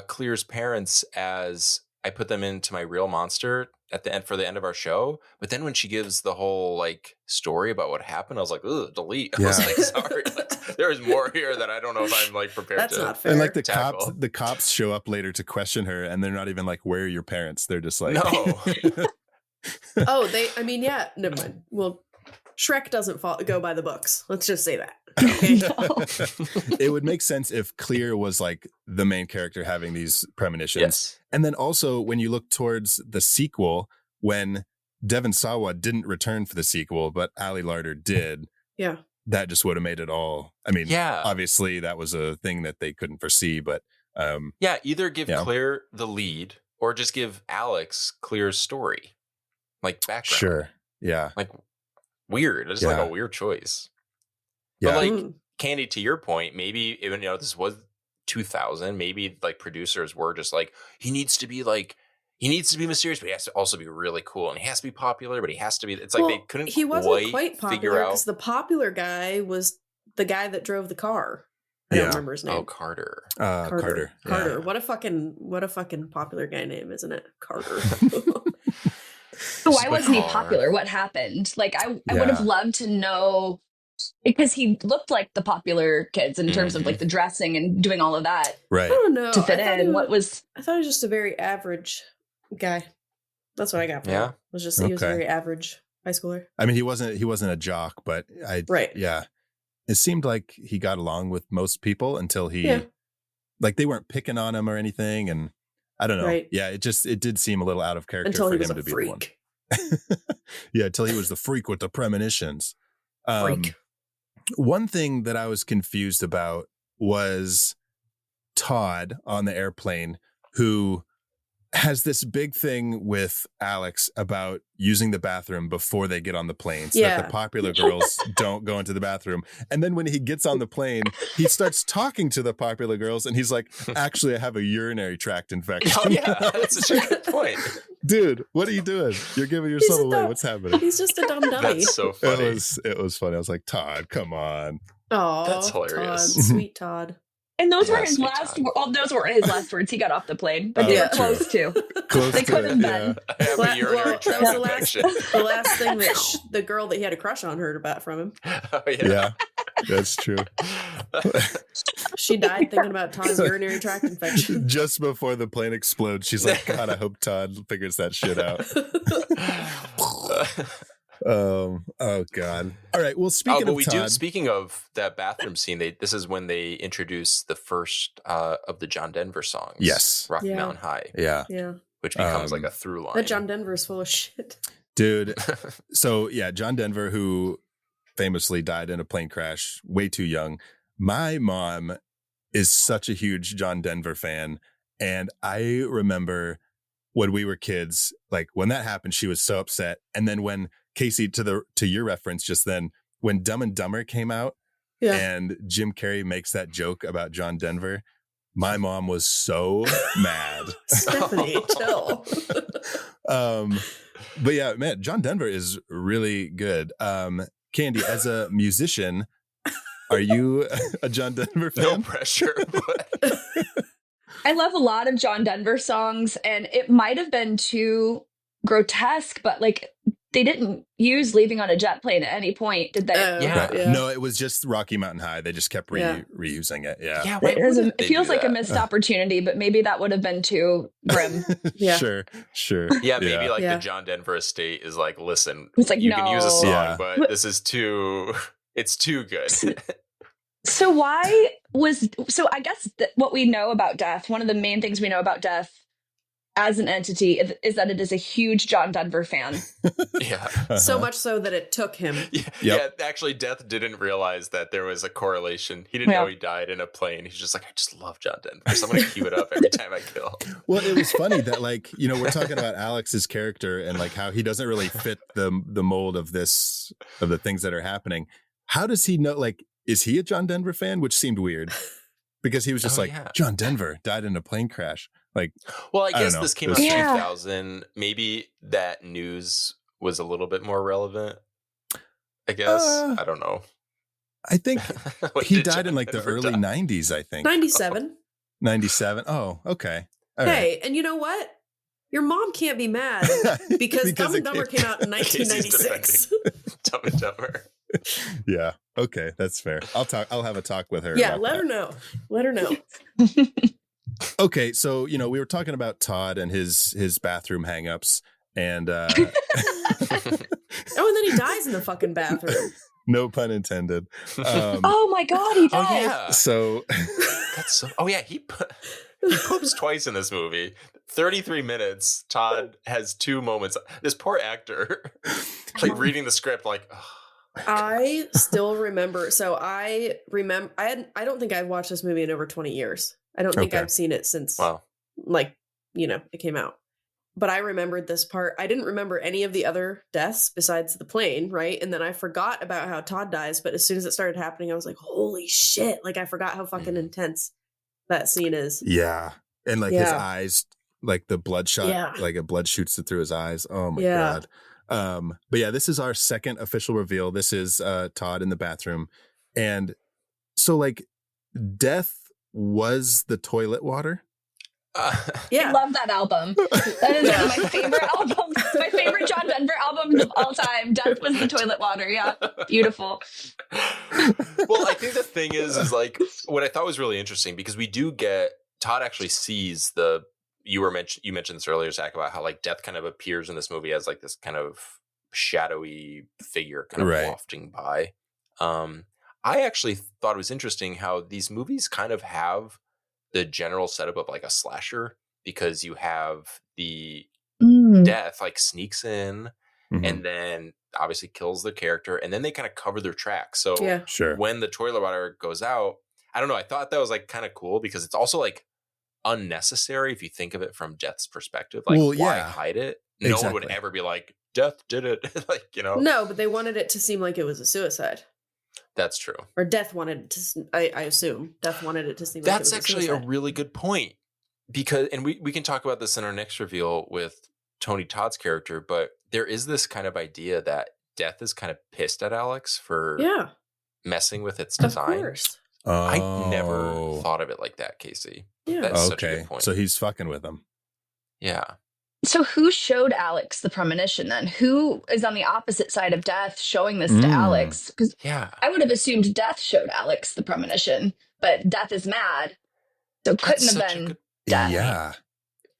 Clear's parents as I put them into my real monster at the end for the end of our show, but then when she gives the whole like story about what happened, I was like, ugh, delete. I was like, sorry, like, there is more here that I don't know if I'm like prepared That's to. not fair. And like tackle. the cops show up later to question her, and they're not even like, "Where are your parents?" They're just like, No. Oh, yeah, never mind. Well, Shrek doesn't go by the books. Let's just say that. Okay. It would make sense if Clear was like the main character having these premonitions. Yes. And then also when you look towards the sequel, when Devon Sawa didn't return for the sequel, but Ali Larter did. Yeah. That just would have made it all. I mean, Yeah. obviously that was a thing that they couldn't foresee, but Yeah, either give Yeah. Claire the lead or just give Alex Clear's story. Like background. sure. Yeah. Like weird. It's like a weird choice. Yeah. But like Candi, to your point, maybe even this was 2000, maybe like producers were just like, he needs to be mysterious, but he has to also be really cool, and he has to be popular, but he has to be. It's like they couldn't. He wasn't quite figure popular out. because the popular guy was the guy that drove the car. I don't remember his name. Oh, Carter. Carter. Carter. What a fucking popular guy name, isn't it? Carter. So why wasn't he popular? What happened? Like I would have loved to know, because he looked like the popular kids in terms of like the dressing and doing all of that. Right. I don't know. To fit I thought in. I thought he was just a very average guy. That's what I got from him. It was just he was a very average high schooler. I mean, he wasn't a jock, but yeah. It seemed like he got along with most people until like they weren't picking on him or anything, and I don't know. Right. Yeah, it did seem a little out of character Until for he was him a to be freak. the one. Yeah, until he was the freak with the premonitions. Freak. One thing that I was confused about was Todd on the airplane, who has this big thing with Alex about using the bathroom before they get on the plane so that the popular girls don't go into the bathroom. And then when he gets on the plane, he starts talking to the popular girls and he's like, actually, I have a urinary tract infection. Oh, yeah. That's such a good point. Dude, what are you doing? You're giving yourself away. What's happening? He's just a dumb dummy. That's so funny. It was funny. I was like, Todd, come on. Oh, That's hilarious. Todd, sweet Todd. And those were his sweet last. Todd. Well, those weren't his last words. He got off the plane, but Oh, they were true. close to. Close They to could it, have been. I have a urinary That tract was infection. the last thing that the girl that he had a crush on heard about from him. Oh, Yeah, that's true. She died thinking about Todd's urinary tract infection. Just before the plane explodes, she's like, God, I hope Todd figures that shit out. Oh God. All right. Well, speaking of Todd, speaking of that bathroom scene, this is when they introduce the first of the John Denver songs. Yes. Rocky Yeah. Mountain High. Yeah. Yeah. Which becomes like a through line. That John Denver's full of shit. Dude. So yeah, John Denver, who famously died in a plane crash way too young. My mom is such a huge John Denver fan. And I remember when we were kids, like when that happened, she was so upset. And then when Casey, to your reference just then, when Dumb and Dumber came out and Jim Carrey makes that joke about John Denver, my mom was so mad. Stephanie, chill. But yeah, man, John Denver is really good. Candi, as a musician, are you a John Denver fan? No pressure. But... I love a lot of John Denver songs, and it might have been too grotesque, but like they didn't use Leaving on a Jet Plane at any point, did they? Yeah. Right. No, it was just Rocky Mountain High. They just kept reusing it. Yeah. It feels like a missed opportunity, but maybe that would have been too grim. Sure. Yeah, maybe the John Denver estate is like, listen, it's like, you can use a song, Yeah. but this is it's too good. So I guess what we know about death, one of the main things we know about death as an entity is that it is a huge John Denver fan. Yeah. So much so that it took him. Yeah, actually, Death didn't realize that there was a correlation. He didn't know he died in a plane. He's just like, I just love John Denver, so I'm going to cue it up every time I kill. Well, it was funny that, like, you know, we're talking about Alex's character and like how he doesn't really fit the mold of the things that are happening. How does he know? Like, is he a John Denver fan? Which seemed weird because he was just John Denver died in a plane crash. Like, well, I guess this came out in 2000. Maybe that news was a little bit more relevant. I guess I don't know. I think he died in like the early 90s. I think 97. 97. Oh, okay. All right. And you know what? Your mom can't be mad because Dumb and Dumber came out in 1996. Dumb and Dumber. Yeah. Okay, that's fair. I'll have a talk with her. Yeah, let her know. Let her know. Okay, so you know we were talking about Todd and his bathroom hangups, and oh, and then he dies in the fucking bathroom. No pun intended. Oh my god, he died. Oh yeah. So that's so. Oh yeah, he poops twice in this movie. 33 minutes. Todd has 2 moments. This poor actor, like reading the script, like. Oh. I still remember. So I don't think I've watched this movie in over 20 years. I don't think I've seen it since, like, you know, it came out. But I remembered this part. I didn't remember any of the other deaths besides the plane, right? And then I forgot about how Todd dies. But as soon as it started happening, I was like, holy shit. Like, I forgot how fucking intense that scene is. Yeah. And, like, his eyes, like, the bloodshot, like, a blood shoots through his eyes. Oh, my God. But yeah, this is our second official reveal. This is Todd in the bathroom. And so, like, death was the toilet water. I love that album. That is one of my favorite albums. My favorite John Denver albums of all time. Death was the toilet water. Yeah, beautiful. Well, I think the thing is like what I thought was really interesting because we do get Todd actually sees you mentioned this earlier, Zach, about how like death kind of appears in this movie as like this kind of shadowy figure kind of wafting by. I actually thought it was interesting how these movies kind of have the general setup of like a slasher because you have the death like sneaks in and then obviously kills the character and then they kind of cover their tracks. So when the toilet water goes out, I don't know. I thought that was like kind of cool because it's also like unnecessary if you think of it from Death's perspective. Like, why hide it? No one would ever be like, Death did it. Like, you know. No, but they wanted it to seem like it was a suicide. That's true. Or Death wanted it to, I assume. Death wanted it to seem like it was a suicide. That's actually a really good point. Because, and we can talk about this in our next reveal with Tony Todd's character, but there is this kind of idea that Death is kind of pissed at Alex for messing with its design. Of course. I never thought of it like that, Casey. Yeah. That's such a good point. So he's fucking with him. Yeah. So who showed Alex the premonition then? Who is on the opposite side of Death showing this to Alex? Because I would have assumed Death showed Alex the premonition, but Death is mad. So it couldn't have been Death. Yeah.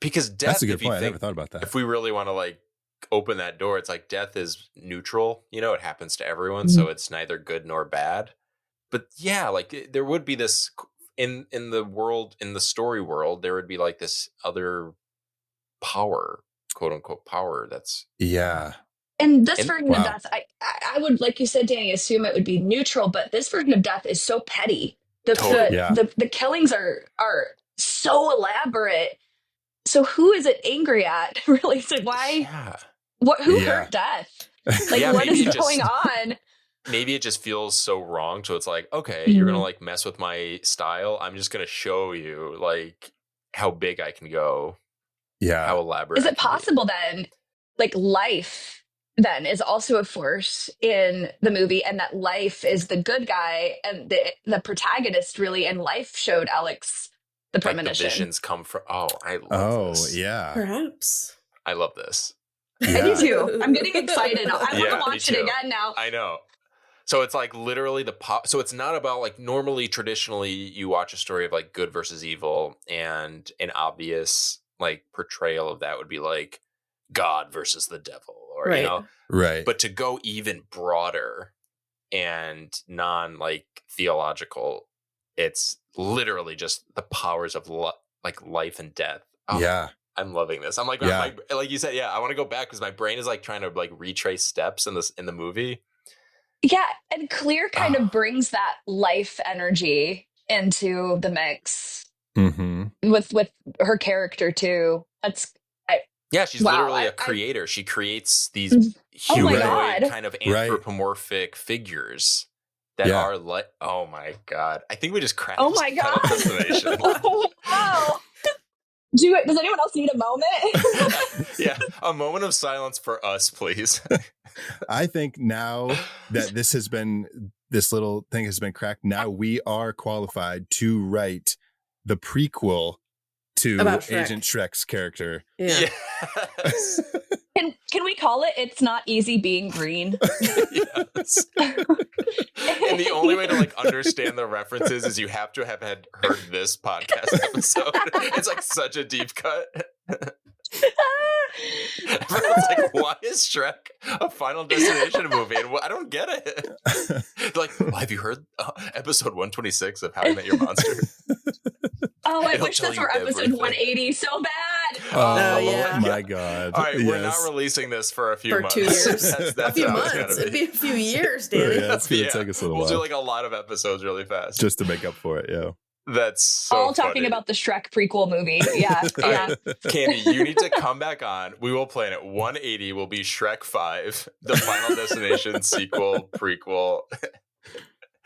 Because Death, that's a good point. I never thought about that. If we really want to like open that door, it's like Death is neutral. You know, it happens to everyone. So it's neither good nor bad. But yeah, like there would be this in the world, in the story world, there would be like this other power, quote unquote power. That's And this version of Death, I would, like you said, Danny, assume it would be neutral, but this version of Death is so petty. The killings are so elaborate. So who is it angry at? Really? So why? Yeah. Who hurt Death? Like, what is going on? Maybe it just feels so wrong. So it's like, okay, you're going to like mess with my style. I'm just going to show you like how big I can go. Yeah. How elaborate. Is it possible then, like life then is also a force in the movie and that life is the good guy and the protagonist really and life showed Alex the premonition. Like the visions come from, I love this. Yeah. Perhaps. I love this. Yeah. I do too. I'm getting excited. I want to watch it again now. I know. So it's like literally so it's not about like normally traditionally you watch a story of like good versus evil and an obvious like portrayal of that would be like God versus the devil or, you know, right. But to go even broader and non like theological. It's literally just the powers of like life and death. Oh, yeah. I'm loving this. I'm like, like you said, I want to go back because my brain is like trying to like retrace steps in the movie. Yeah, and Clear kind of brings that life energy into the mix with her character too. She's literally a creator. She creates these humanoid kind of anthropomorphic figures that are like, oh my God. I think we just crashed. Oh my God. Destination. Wow. Does anyone else need a moment? Yeah, a moment of silence for us, please. I think now that this little thing has been cracked, now we are qualified to write the prequel to Agent Shrek's character. Yeah. Yes. Can we call it It's Not Easy Being Green? Yes. And the only way to like understand the references is you have to have heard this podcast episode. It's like such a deep cut. Everyone's like, why is Shrek a Final Destination movie? And I don't get it. They're like, well, have you heard episode 126 of How I Met Your Monster? Oh, I wish this were episode 180 so bad. Oh my God. All right, we're not releasing this for a few months. 2 years. That's a few months. It'd be a few years, Danny. Yeah, it's going to take us a little while. We'll do like a lot of episodes really fast. Just to make up for it, yeah. That's so all funny. talking about the Shrek prequel movie. Yeah. Yeah. Candi, you need to come back on. We will plan it. 180 will be Shrek 5, the Final Destination sequel, prequel.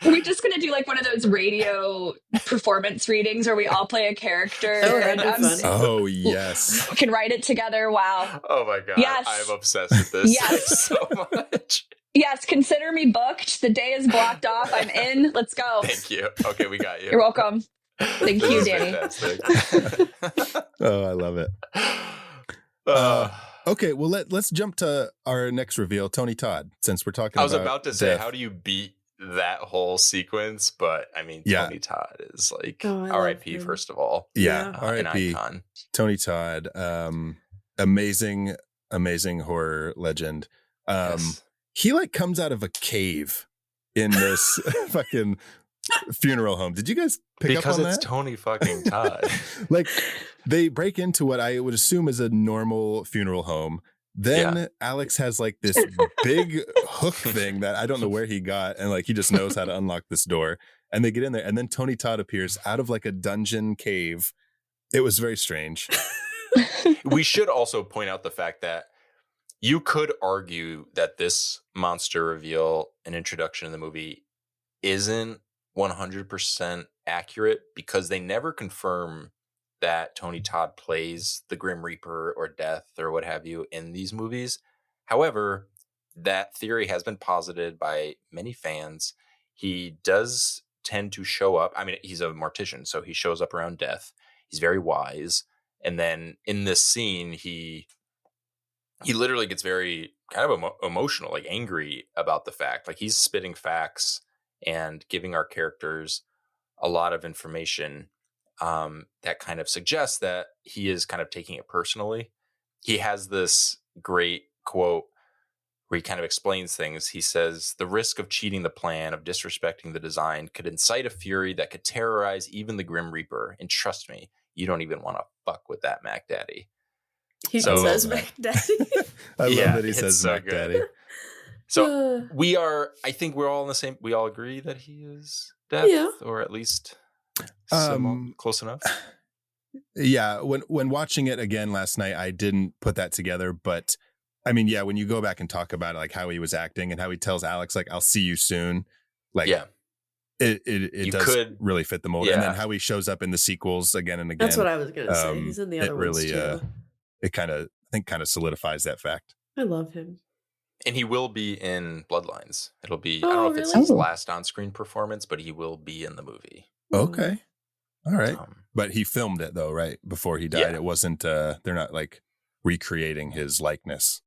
Are we just going to do like one of those radio performance readings where we all play a character? Oh, yes. Can write it together. Wow. Oh my God. Yes. I'm obsessed with this Yes. so much. Yes, consider me booked. The day is blocked off. I'm in. Let's go. Thank you. Okay, we got you. You're welcome. Thank you, Danny. Oh, I love it. Okay, well let's jump to our next reveal, Tony Todd. Since we're talking, I was about to say, how do you beat that whole sequence? But I mean, Tony Todd is like R.I.P. First of all, R.I.P. an icon. Tony Todd, amazing horror legend. Yes. He like comes out of a cave in this fucking funeral home. Did you guys pick up on that? Because it's Tony fucking Todd. Like they break into what I would assume is a normal funeral home. Then Alex has like this big hook thing that I don't know where he got. And like, he just knows how to unlock this door, and they get in there, and then Tony Todd appears out of like a dungeon cave. It was very strange. We should also point out the fact that you could argue that this monster reveal and introduction in the movie isn't 100% accurate because they never confirm that Tony Todd plays the Grim Reaper or Death or what have you in these movies. However, that theory has been posited by many fans. He does tend to show up. I mean, he's a mortician, so he shows up around death. He's very wise. And then in this scene, he literally gets very kind of emotional, like angry about the fact. Like he's spitting facts and giving our characters a lot of information that kind of suggests that he is kind of taking it personally. He has this great quote where he kind of explains things. He says, "The risk of cheating the plan, of disrespecting the design, could incite a fury that could terrorize even the Grim Reaper. And trust me, you don't even want to fuck with that Mac Daddy." He says Mac Daddy. I love that he says Mac Daddy. So I think we're all in the same, we all agree that he is Death, or at least close enough. Yeah, when watching it again last night, I didn't put that together, but I mean, when you go back and talk about it, like how he was acting and how he tells Alex, like, "I'll see you soon." Like, it does really fit the mold. And then how he shows up in the sequels again and again. That's what I was going to say. He's in the other ones too. It kind of solidifies that fact. I love him. And he will be in Bloodlines. It'll be, I don't know if it's his last on-screen performance, but he will be in the movie. Okay. All right. But he filmed it though, right? Before he died. It wasn't, they're not like recreating his likeness.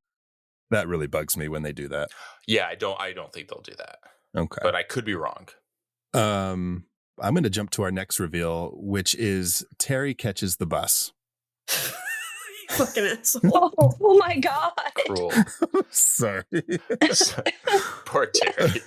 That really bugs me when they do that. Yeah, I don't think they'll do that. Okay. But I could be wrong. I'm going to jump to our next reveal, which is Terry catches the bus. Fucking asshole. Oh my God. Cruel. Sorry. Poor Terry.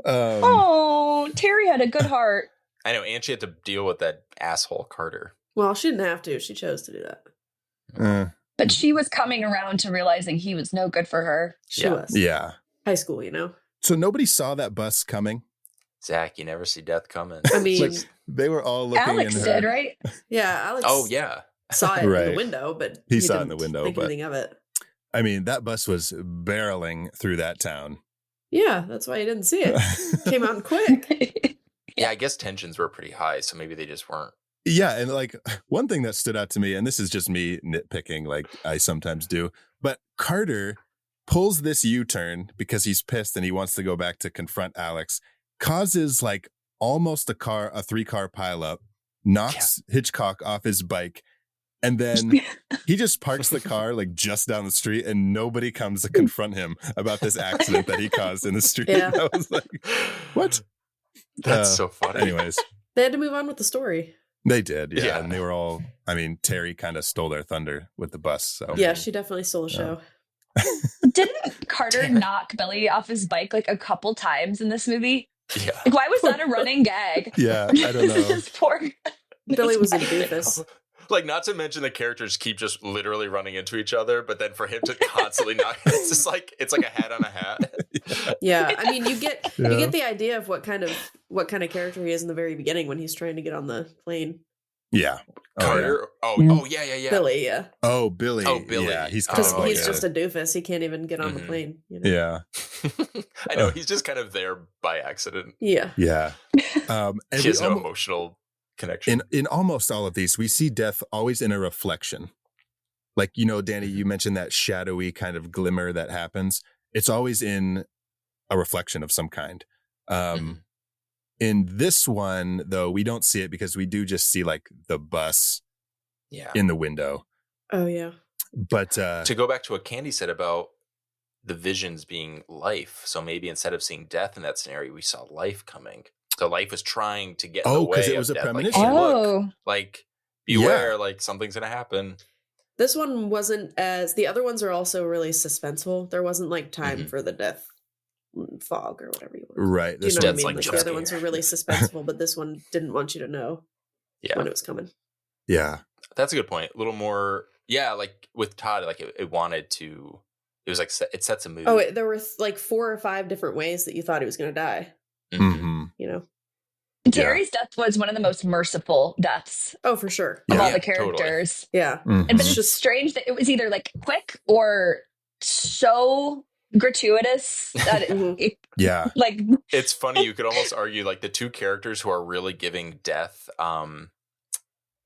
Oh, Terry had a good heart. I know, and she had to deal with that asshole Carter. Well, she didn't have to. She chose to do that. But she was coming around to realizing he was no good for her. She was. Yeah. High school, you know? So nobody saw that bus coming? Zach, you never see death coming. I mean, Like, they were all looking Alex in her. did, right? yeah, Alex Oh, yeah. saw it in Right. the window, but He saw it in the didn't window, think but- anything of it. I mean, that bus was barreling through that town. Yeah, that's why you didn't see it. Came out quick. Yeah, I guess tensions were pretty high, so maybe they just weren't. Yeah, and like one thing that stood out to me, and this is just me nitpicking like I sometimes do, but Carter pulls this U-turn because he's pissed and he wants to go back to confront Alex, causes like almost a 3-car pileup, knocks Hitchcock off his bike, and then he just parks the car like just down the street and nobody comes to confront him about this accident that he caused in the street. Yeah. I was like, what? That's so funny. Anyways, They had to move on with the story. they did. Yeah. Yeah. And they were all, I mean, Terry kind of stole their thunder with the bus. So Yeah, she definitely stole the show. Didn't Carter knock Billy off his bike like a couple times in this movie? Yeah. Like, why was that a running gag? yeah, I don't know. This poor Billy was a guy. doofus. Like, not to mention the characters keep just literally running into each other, but then for him to constantly knock, it's just like, it's like a hat on a hat. Yeah, I mean, you get Yeah. the idea of what kind of character he is in the very beginning when he's trying to get on the plane. Yeah. Carter. Yeah. Billy, yeah, Oh, Billy. Oh, Billy. Yeah, he's because kind of he's just a doofus. He can't even get on the Mhm. plane. You know? Yeah. I know, he's just kind of there by accident. Yeah. Yeah. And He has we no emotional connection. in almost all of these, we see death always in a reflection. Like, you know, Danny, you mentioned that shadowy kind of glimmer that happens. It's always in a reflection of some kind. Mhm. In this one, though, we don't see it because we do just see like the bus Yeah. in the window. Oh yeah. But To go back to what Candy said about the visions being life, so maybe instead of seeing death in that scenario, we saw life coming. So life was trying to get in the way 'cause it of was a death. premonition. Like, hey, look, Oh, like beware, like something's gonna happen. This one wasn't as the other ones are also really suspenseful. There wasn't like time Mhm. for the death fog or whatever you want. right. Do you This know what I Death's mean? like Like jump the other ones scare. were really suspenseful, but this one didn't want you to know Yeah, when it was coming. yeah. that's a good point. A little more, yeah, like with Todd, like it wanted to. It was like it sets a mood. Oh, there were like 4 or 5 different ways that you thought he was going to die. Mhm. Hmm. You know? Terry's death was one of the most merciful deaths Oh, for sure. of Yeah. all the Totally. characters. Yeah. Mhm. And but it's just strange that it was either like quick or so gratuitous that Mhm. it Yeah. like It's funny. You could almost argue like the two characters who are really giving death,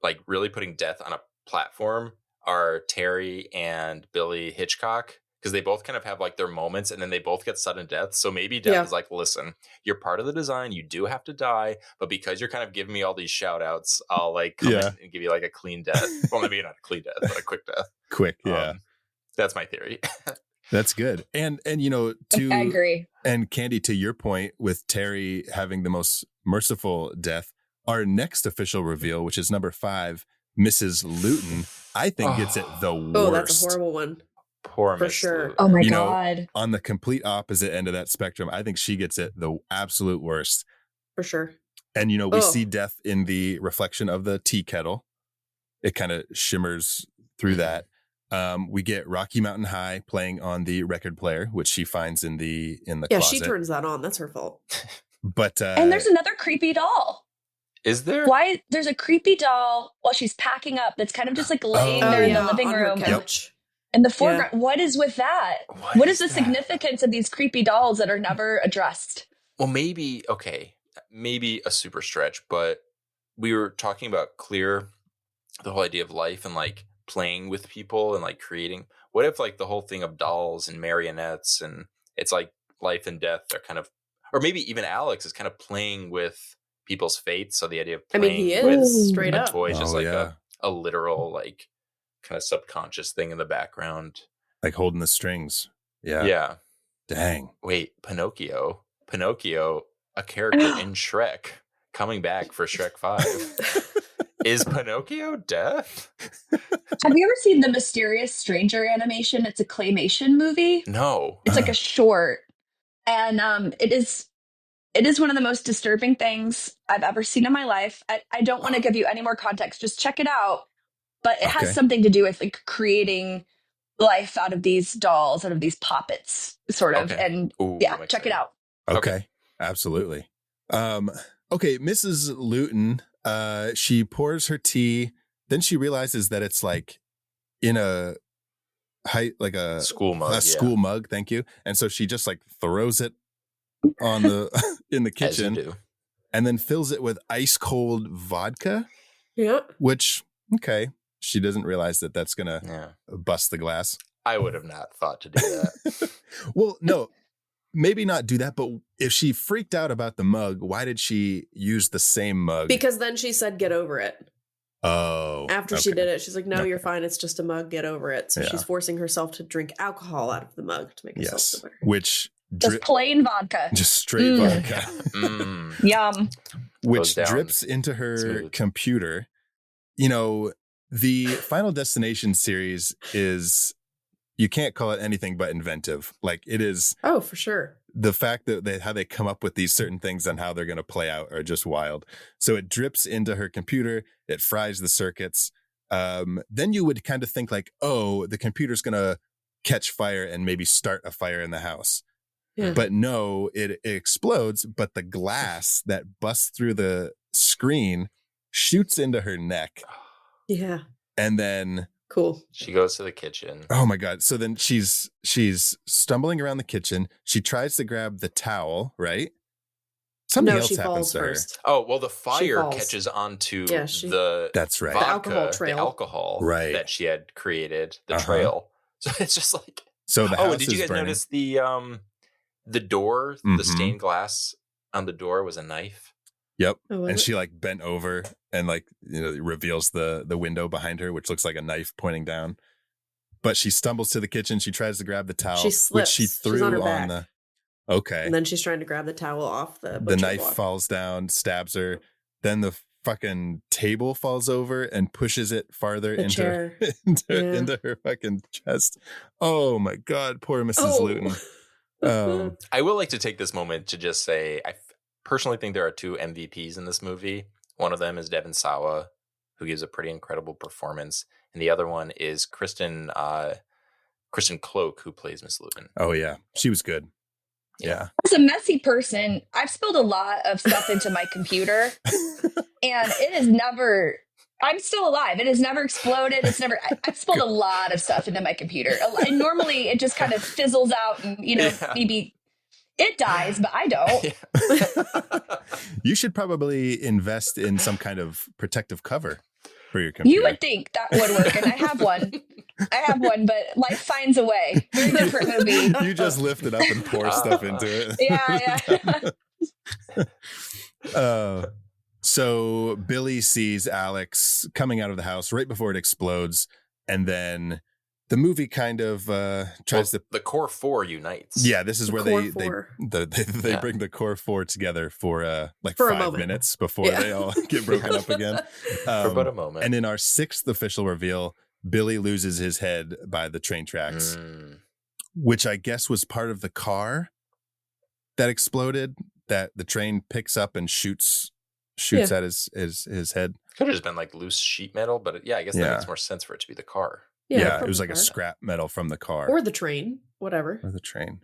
like really putting death on a platform, are Terry and Billy Hitchcock, because they both kind of have like their moments and then they both get sudden death. So maybe death Yeah. is like, listen, you're part of the design. You do have to die. But because you're kind of giving me all these shout outs, I'll like come Yeah. in and give you like a clean death. Well, maybe not a clean death, but a quick death. Quick. Yeah. That's my theory. That's good. And you know, I agree. and Candy, to your point with Terry having the most merciful death, our next official reveal, which is number 5, Mrs. Luton, I think gets it the worst. Oh, that's a horrible one. Poor For Miss sure. Lou. Oh my You know, god. On the complete opposite end of that spectrum, I think she gets it the absolute worst. For sure. And, you know, we Oh. see death in the reflection of the tea kettle. It kind of shimmers through that. We get Rocky Mountain High playing on the record player, which she finds in the Yeah, closet. she turns that on. That's her fault. But And there's another creepy doll. Is there? Why there's a creepy doll while she's packing up that's kind of just like laying there in the living on her room couch. in the foreground. What is with that? What What is the that? significance of these creepy dolls that are never addressed? Well, maybe, okay, maybe a super stretch, but we were talking about Clear, the whole idea of life and like playing with people and like creating. What if like the whole thing of dolls and marionettes and it's like life and death are kind of, or maybe even Alex is kind of playing with people's fates. So the idea of I playing mean, he with is straight a up. toy is just Oh, like yeah. a literal, like kind of subconscious thing in the background. like holding the strings. Yeah. Yeah. Dang. Wait, Pinocchio, a character in Shrek, coming back for Shrek 5. Is Pinocchio death? Have you ever seen the Mysterious Stranger animation? It's a claymation movie. No. It's like a short. And it is It is one of the most disturbing things I've ever seen in my life. I don't want to give you any more context. Just check it out. But it has something to do with like creating life out of these dolls, out of these puppets, sort of. Okay. And Ooh, check it out. Okay. Absolutely. Okay, Mrs. Luton, she pours her tea. Then she realizes that it's like in a school mug. School mug, thank you. And so she just like throws it on the in the kitchen. As you do. And then fills it with ice cold vodka. Yeah. Which, okay, she doesn't realize that that's gonna bust the glass. I would have not thought to do that. Well, no, maybe not do that. But if she freaked out about the mug, why did she use the same mug? Because then she said, "Get over it." Oh. After she did it, she's like, "No, you're fine. It's just a mug. Get over it." So she's forcing herself to drink alcohol out of the mug to make herself feel better. Which just plain vodka, just straight vodka. Yum. Which drips into her computer. You know, the Final Destination series is, you can't call it anything but inventive. Like it is. Oh, for sure. The fact that how they come up with these certain things and how they're going to play out are just wild. So it drips into her computer. It fries the circuits. Then you would kind of think like, oh, the computer's going to catch fire and maybe start a fire in the house. Yeah. But no, it explodes. But the glass that busts through the screen shoots into her neck. Yeah. And then... Cool. She goes to the kitchen. Oh my God. So then she's stumbling around the kitchen. She tries to grab the towel, right? Something else happens to her. Oh, well, the fire catches onto the that's right. Vodka, the alcohol trail. The alcohol that she had created, the trail. So it's just like, so the house did you guys burning. notice the door, the stained glass on the door was a knife? Yep. And she like bent over and like, you know, reveals the window behind her, which looks like a knife pointing down. But she stumbles to the kitchen. She tries to grab the towel, she slips. Which she threw on the. Okay. And then she's trying to grab the towel off the knife block. falls down, stabs her. Then the fucking table falls over and pushes it farther into her fucking chest. Oh my God. Poor Mrs. Luton. I will like to take this moment to just say, I personally think there are two MVPs in this movie. One of them is Devon Sawa, who gives a pretty incredible performance. And the other one is Kristen Cloke, who plays Miss Luton. Oh, yeah. She was good. Yeah. As a messy person, I've spilled a lot of stuff into my computer. And it is never... I'm still alive. It has never exploded. I've spilled a lot of stuff into my computer. And normally it just kind of fizzles out and, maybe... It dies, but I don't. You should probably invest in some kind of protective cover for your computer. You would think that would work, and I have one, but life finds a way. Very different movie. You just lift it up and pour stuff into it. Yeah. So Billy sees Alex coming out of the house right before it explodes, and then... The movie kind of tries to... The core four unites. Yeah, this is where they bring the core four together for for 5 minutes before they all get broken up again. For about a moment. And in our 6th official reveal, Billy loses his head by the train tracks, which I guess was part of the car that exploded, that the train picks up and shoots at his head. Could have just been like loose sheet metal, but I guess that makes more sense for it to be the car. Yeah, it was like a scrap metal from the car. Or the train, whatever. Or the train.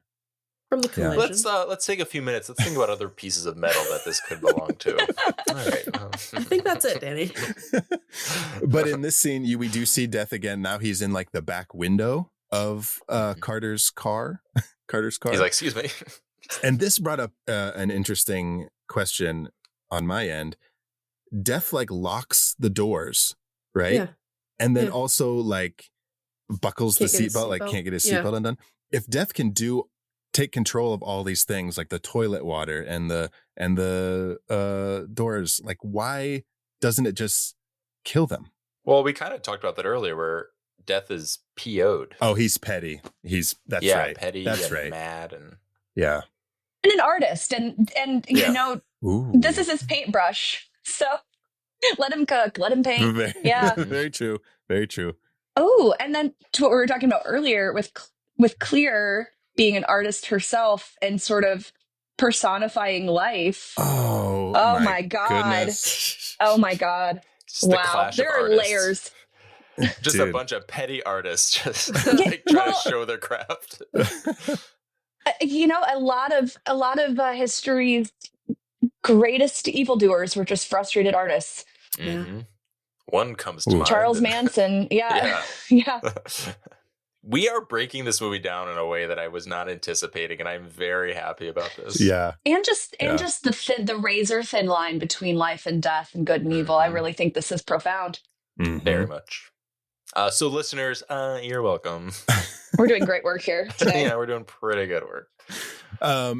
From the collision. Let's take a few minutes. Let's think about other pieces of metal that this could belong to. All right. I think that's it, Danny. But in this scene, we do see Death again. Now he's in like the back window of Carter's car. He's like, excuse me. And this brought up an interesting question on my end. Death like locks the doors, right? Yeah. And then also like buckles the seatbelt, like can't get his seatbelt undone. If Death can take control of all these things, like the toilet water and the doors, like why doesn't it just kill them? Well, we kind of talked about that earlier, where Death is PO'd. Oh, he's petty. That's right. Petty. That's and right. Mad and and an artist, and Ooh. This is his paintbrush, so. Let him cook. Let him paint. Very true. Very true. Oh, and then to what we were talking about earlier with Clear being an artist herself and sort of personifying life. Oh my God. Goodness. Oh my God. Just the clash There of are artists. layers. Just Dude. a bunch of petty artists just like trying to show their craft. A lot of history's greatest evildoers were just frustrated artists. Mm-hmm. One comes to mind. Charles Manson. Yeah. We are breaking this movie down in a way that I was not anticipating, and I'm very happy about this. Yeah. And just the razor thin line between life and death and good and evil. I really think this is profound. Mm-hmm. Very much. So listeners, you're welcome. We're doing great work here today. Yeah, we're doing pretty good work.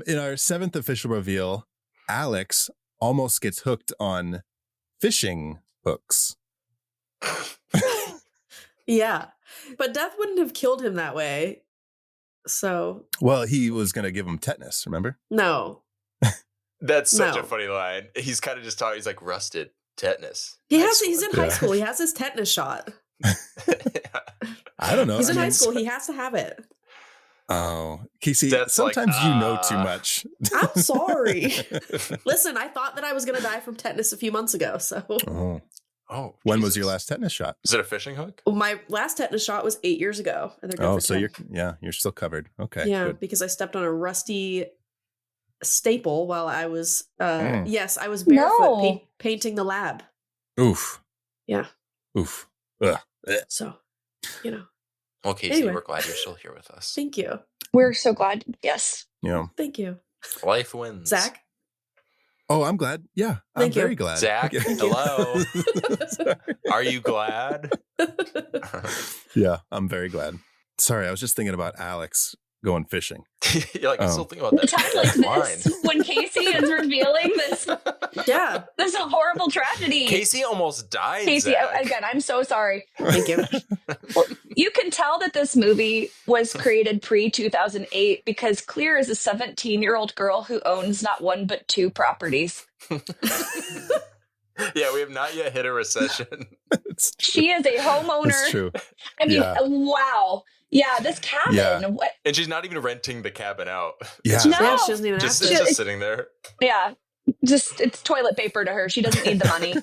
In our 7th official reveal, Alex almost gets hooked on fishing hooks. Yeah. But death wouldn't have killed him that way. So. Well, he was going to give him tetanus, remember? No. That's such a funny line. He's kind of just talking. He's like, rusted tetanus. He's in high school. He has his tetanus shot. I don't know. He's in high school. He has to have it. Oh, Casey, That's sometimes you know too much. I'm sorry. Listen, I thought that I was going to die from tetanus a few months ago. So. Oh, when was your last tetanus shot? Is it a fishing hook? My last tetanus shot was 8 years ago. And they're good for 10. you're still covered. Okay. Yeah, good. because I stepped on a rusty staple while I was yes, I was barefoot painting the lab. Oof. Yeah. Oof. Ugh. So, Well, Casey, Anyway. we're glad you're still here with us. Thank you. We're so glad. Yes. Yeah. Thank you. Life wins. Zach? Oh, I'm glad. Yeah. Thank I'm you. very glad. Zach, Okay. hello. Are you glad? Yeah, I'm very glad. Sorry, I was just thinking about Alex going fishing. You're like, I'm still thinking about A time like that this, when Casey is revealing this Yeah. this is a horrible tragedy. Casey almost died. Casey, Zach. again, I'm so sorry. Thank you. Well, you can tell that this movie was created pre-2008 because Clear is a 17-year-old girl who owns not one but 2 properties. Yeah, we have not yet hit a recession. She is a homeowner. That's true. I mean, Yeah. wow. Yeah, this cabin. Yeah. What? And she's not even renting the cabin out. Yeah. No. Yeah, she doesn't even Just, have it's to. just sitting there. Yeah. Just it's toilet paper to her. She doesn't need the money.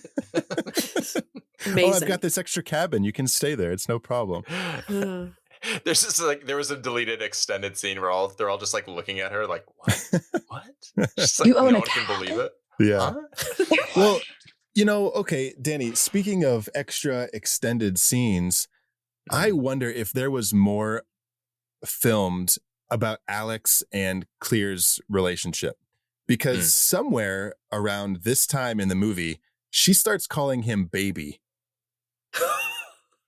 Amazing. Oh, I've got this extra cabin. You can stay there. It's no problem. There's just like there was a deleted extended scene where they're all just like looking at her like what? Just like You own no a one can believe it. Yeah. Huh? Well, okay, Danny, speaking of extra extended scenes, I wonder if there was more filmed about Alex and Clear's relationship. Because somewhere around this time in the movie, she starts calling him baby.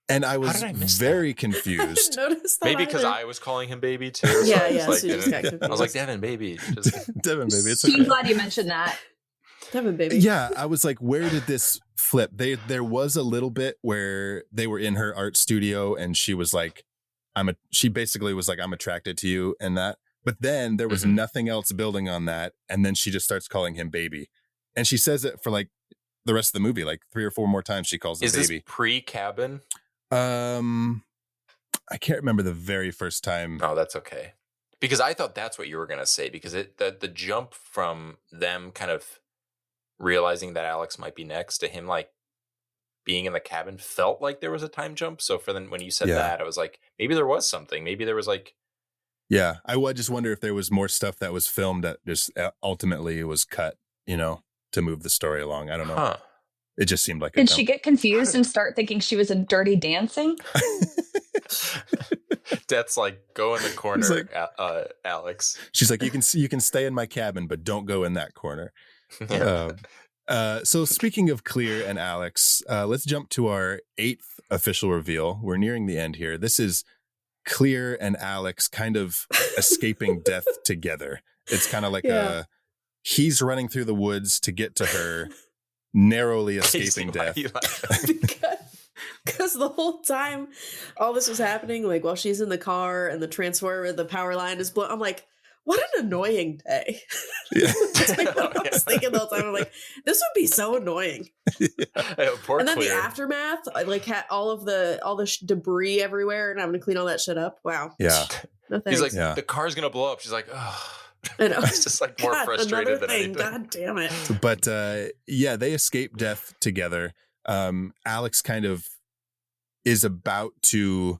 And I was very confused. I didn't notice that. Maybe because either. I was calling him baby too. So Yeah, I was yeah, like, so you just got confused. I was like, Devon, baby. Just... Devon, baby, it's I'm okay. glad you mentioned that. Devon, baby. Yeah, I was like, where did this flip? There was a little bit where they were in her art studio and she was like, she basically was like, I'm attracted to you and that. But then there was nothing else building on that. And then she just starts calling him baby. And she says it for like the rest of the movie, like 3 or 4 more times she calls him baby. Is this pre-cabin? I can't remember the very first time. Oh, that's okay. Because I thought that's what you were going to say. Because the jump from them kind of realizing that Alex might be next to him, like being in the cabin, felt like there was a time jump. So when you said that, I was like, maybe there was something. Maybe there was like. Yeah, I would just wonder if there was more stuff that was filmed that just ultimately was cut, to move the story along. I don't know. Huh. It just seemed like Did she get confused and start thinking she was in Dirty Dancing? That's like, go in the corner, like, Alex. She's like, you can stay in my cabin, but don't go in that corner. So speaking of Clear and Alex, let's jump to our 8th official reveal. We're nearing the end here. This is Clear and Alex kind of escaping death together. It's kind of like he's running through the woods to get to her, narrowly escaping death. Because the whole time all this was happening, like while she's in the car and the transformer, the power line is blown, I'm like, what an annoying day. Yeah. That's like what I was thinking the whole time. I'm like, this would be so annoying. Poor and then Clear. the aftermath, I like had all the debris everywhere and having to clean all that shit up. Wow. Yeah. No He's thanks. like, the car's going to blow up. She's like, oh. I know. It's just like more frustrated than anything. God damn it. But yeah, they escape death together. Alex kind of is about to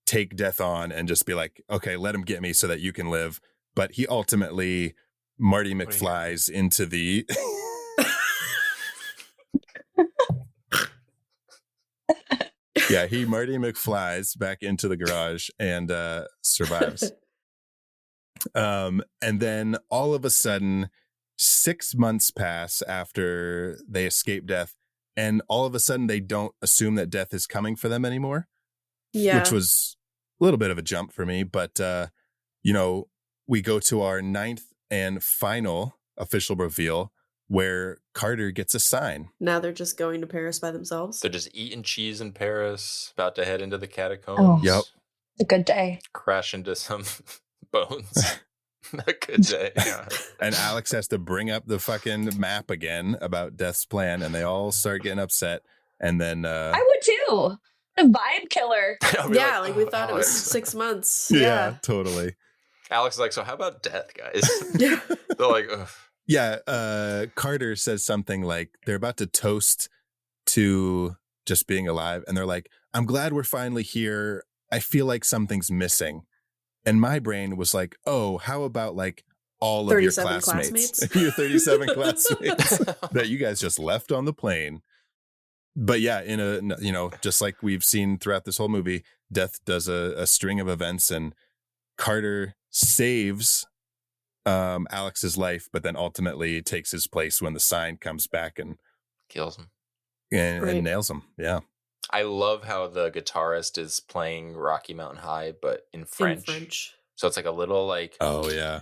take death on and just be like, okay, let him get me so that you can live. But he ultimately Marty McFlies into the yeah, he Marty McFlies back into the garage and survives. And then all of a sudden, 6 months pass after they escape death, and all of a sudden they don't assume that death is coming for them anymore. Yeah. Which was a little bit of a jump for me, but we go to our 9th and final official reveal where Carter gets a sign. Now they're just going to Paris by themselves. They're just eating cheese in Paris, about to head into the catacombs. Oh. Yep. It's a good day. Crash into some bones. A good day. Yeah. And Alex has to bring up the fucking map again about Death's plan, and they all start getting upset. And then I would too. A vibe killer. Yeah, like we thought it was Alex. 6 months. yeah, totally. Alex is like, so how about death, guys? Yeah. They're like, ugh. Yeah, Carter says something like they're about to toast to just being alive, and they're like, I'm glad we're finally here. I feel like something's missing. And my brain was like, oh, how about like all of your 37 classmates? Your 37 classmates that you guys just left on the plane. But yeah, in a, just like we've seen throughout this whole movie, Death does a string of events, and Carter saves Alex's life, but then ultimately takes his place when the sign comes back and Kills him. and nails him. Yeah. I love how the guitarist is playing Rocky Mountain High, but in French. So it's like a little like, Oh yeah.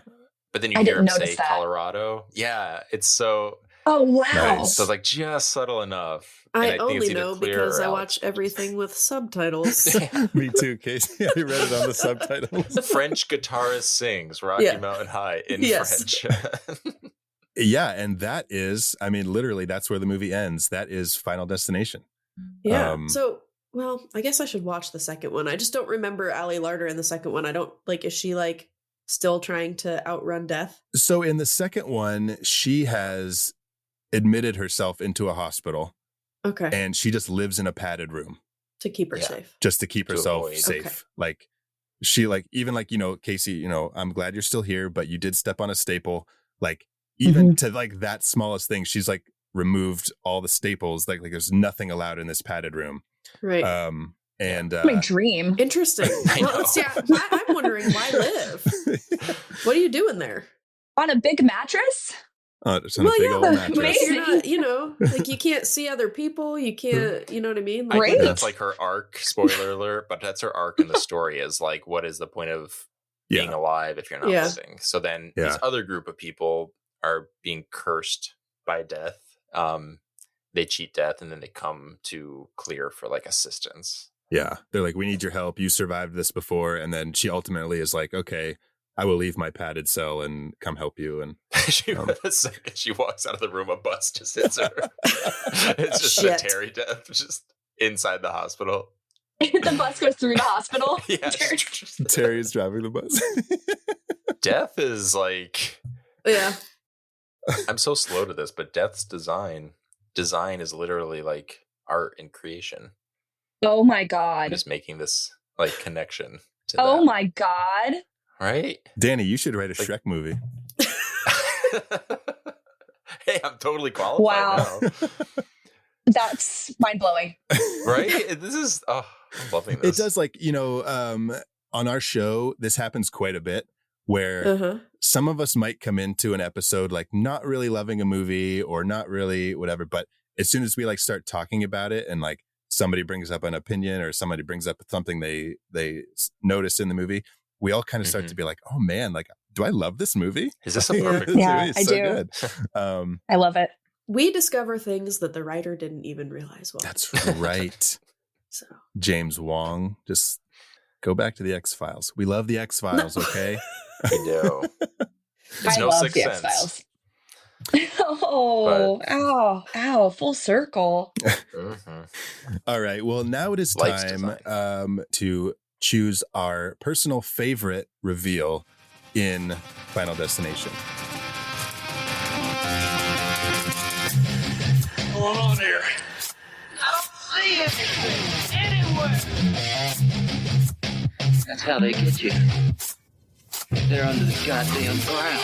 but then you I hear him didn't say notice that. Colorado. Yeah, it's so, Oh, wow. Nice. so it's like just subtle enough. And I think it's only either know clear because or I Alex watch knows. everything with subtitles. Me too, Casey. I read it on the subtitles. French guitarist sings Rocky Yeah. Mountain High in Yes. French. Yeah, and that is, I mean, literally, that's where the movie ends. That is Final Destination. Yeah. Um, So, well, I guess I should watch the second one. I just don't remember Allie Larter in the second one. I don't like, is she like still trying to outrun death? So in the second one, she has admitted herself into a hospital, Okay. and she just lives in a padded room To keep her Yeah. safe. just to keep To herself avoid. safe. Okay. Like she like, even like, Casey, I'm glad you're still here, but you did step on a staple. Like even to like that smallest thing, she's like removed all the staples. Like there's nothing allowed in this padded room. Right. And My dream. Interesting. I Well, know. see, I'm wondering why live? What are you doing there? On a big mattress? It's on a big old mattress. amazing. You're not, like you can't see other people. You can't, you know what I mean? I Like, think Great. that's like her arc, spoiler alert, but that's her arc in the story is like, what is the point of being Yeah. alive if you're not Yeah. living? So then Yeah. this other group of people are being cursed by death. They cheat death and then they come to clear for like assistance. Yeah. They're like, we need your help. You survived this before. And then she ultimately is like, okay, I will leave my padded cell and come help you. And The second she walks out of the room, a bus just hits her. It's just Shit. a Terry death, just inside the hospital. The bus goes through the hospital. Yeah, Terry's driving the bus. death is like, yeah. I'm so slow to this, but death's design is literally like art and creation. Oh my I'm God. just making this like connection to Oh that. my God. Right? Danny, you should write a Like- Shrek movie. Hey, I'm totally qualified Wow. now. That's mind blowing. Right? This is, I'm loving It this. does, like, on our show, this happens quite a bit where Uh-huh. some of us might come into an episode like not really loving a movie or not really whatever, but as soon as we like start talking about it and like somebody brings up an opinion or somebody brings up something they notice in the movie, we all kind of start to be like, oh man, like, do I love this movie? Is this a Yeah. perfect This Yeah, movie is I so do. good. I love it. We discover things that the writer didn't even realize. That's right. So James Wong, just go back to the X-Files. We love the X-Files, okay? We do. There's I no love Sixth the Sense. X-Files. Oh, ow, full circle. Mhm. All right. Well, now it is Life's time to choose our personal favorite reveal in Final Destination. What's going on here? I don't see anything anywhere. That's how they get you. They're under the goddamn ground.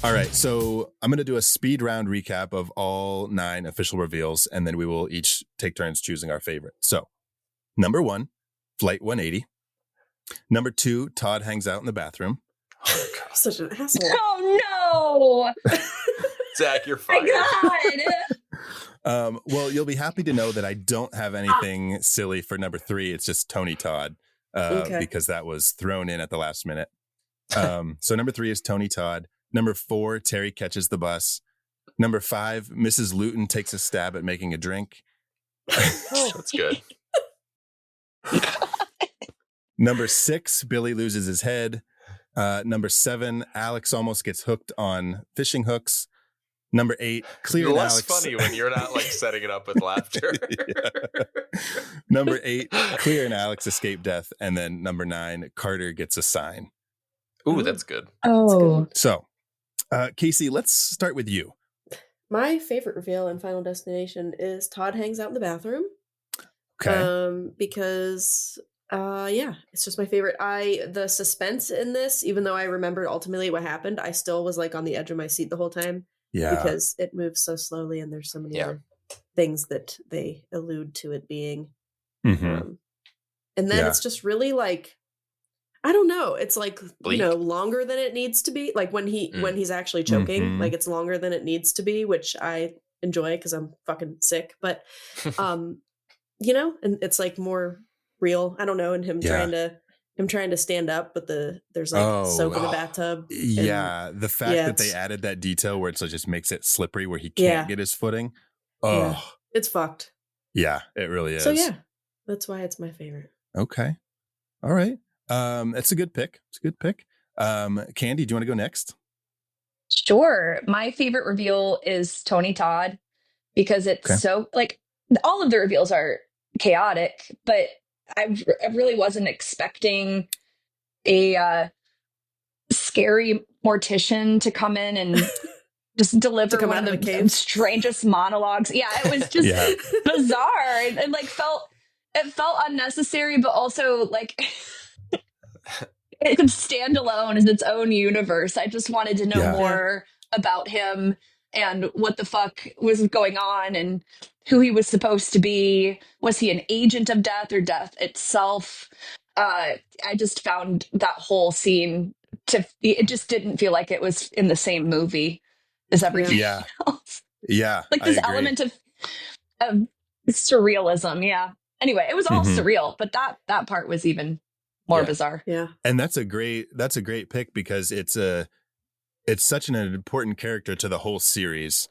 All right, so I'm going to do a speed round recap of all 9 official reveals, and then we will each take turns choosing our favorite. So, number 1, Flight 180. Number 2, Todd hangs out in the bathroom. Oh, such an asshole. Oh no! Zach, you're My fired. God! Well, you'll be happy to know that I don't have anything silly for number 3. It's just Tony Todd, because that was thrown in at the last minute. So number 3 is Tony Todd. Number 4, Terry catches the bus. Number 5, Mrs. Luton takes a stab at making a drink. Oh, that's good. Number 6, Billy loses his head. Number 7, Alex almost gets hooked on fishing hooks. Number 8, Clear and Less Alex. funny when you're not like setting it up with laughter. Number 8, Clear and Alex escape death. And then number 9, Carter gets a sign. Ooh, that's good. Oh, So, Casey, let's start with you. My favorite reveal in Final Destination is Todd hangs out in the bathroom. Okay. Because it's just my favorite. The suspense in this, even though I remembered ultimately what happened, I still was like on the edge of my seat the whole time. Yeah. Because it moves so slowly and there's so many other things that they allude to it being. Mm-hmm. And then it's just really like, I don't know. It's like, Bleak. Longer than it needs to be. Like when he's actually choking, like it's longer than it needs to be, which I enjoy because I'm fucking sick. But, and it's like more real. I don't know. And him trying to stand up, but there's like soap in the bathtub. Yeah. The fact that they added that detail where it just makes it slippery where he can't get his footing. Oh, it's fucked. Yeah, it really is. So yeah, that's why it's my favorite. Okay. All right. That's a good pick. It's a good pick. Candi, do you want to go next? sure. My favorite reveal is Tony Todd because it's so like all of the reveals are chaotic, but I really wasn't expecting a scary mortician to come in and just deliver one of the strangest monologues. Yeah, it was just bizarre and like felt unnecessary, but also like it could stand alone as its own universe. I just wanted to know more about him and what the fuck was going on and who he was supposed to be. Was he an agent of death or death itself? I just found that whole scene it just didn't feel like it was in the same movie as everything else. Yeah. Like this element of surrealism. Yeah. Anyway, it was all surreal, but that part was even more bizarre. Yeah. And that's a great pick because it's such an important character to the whole series.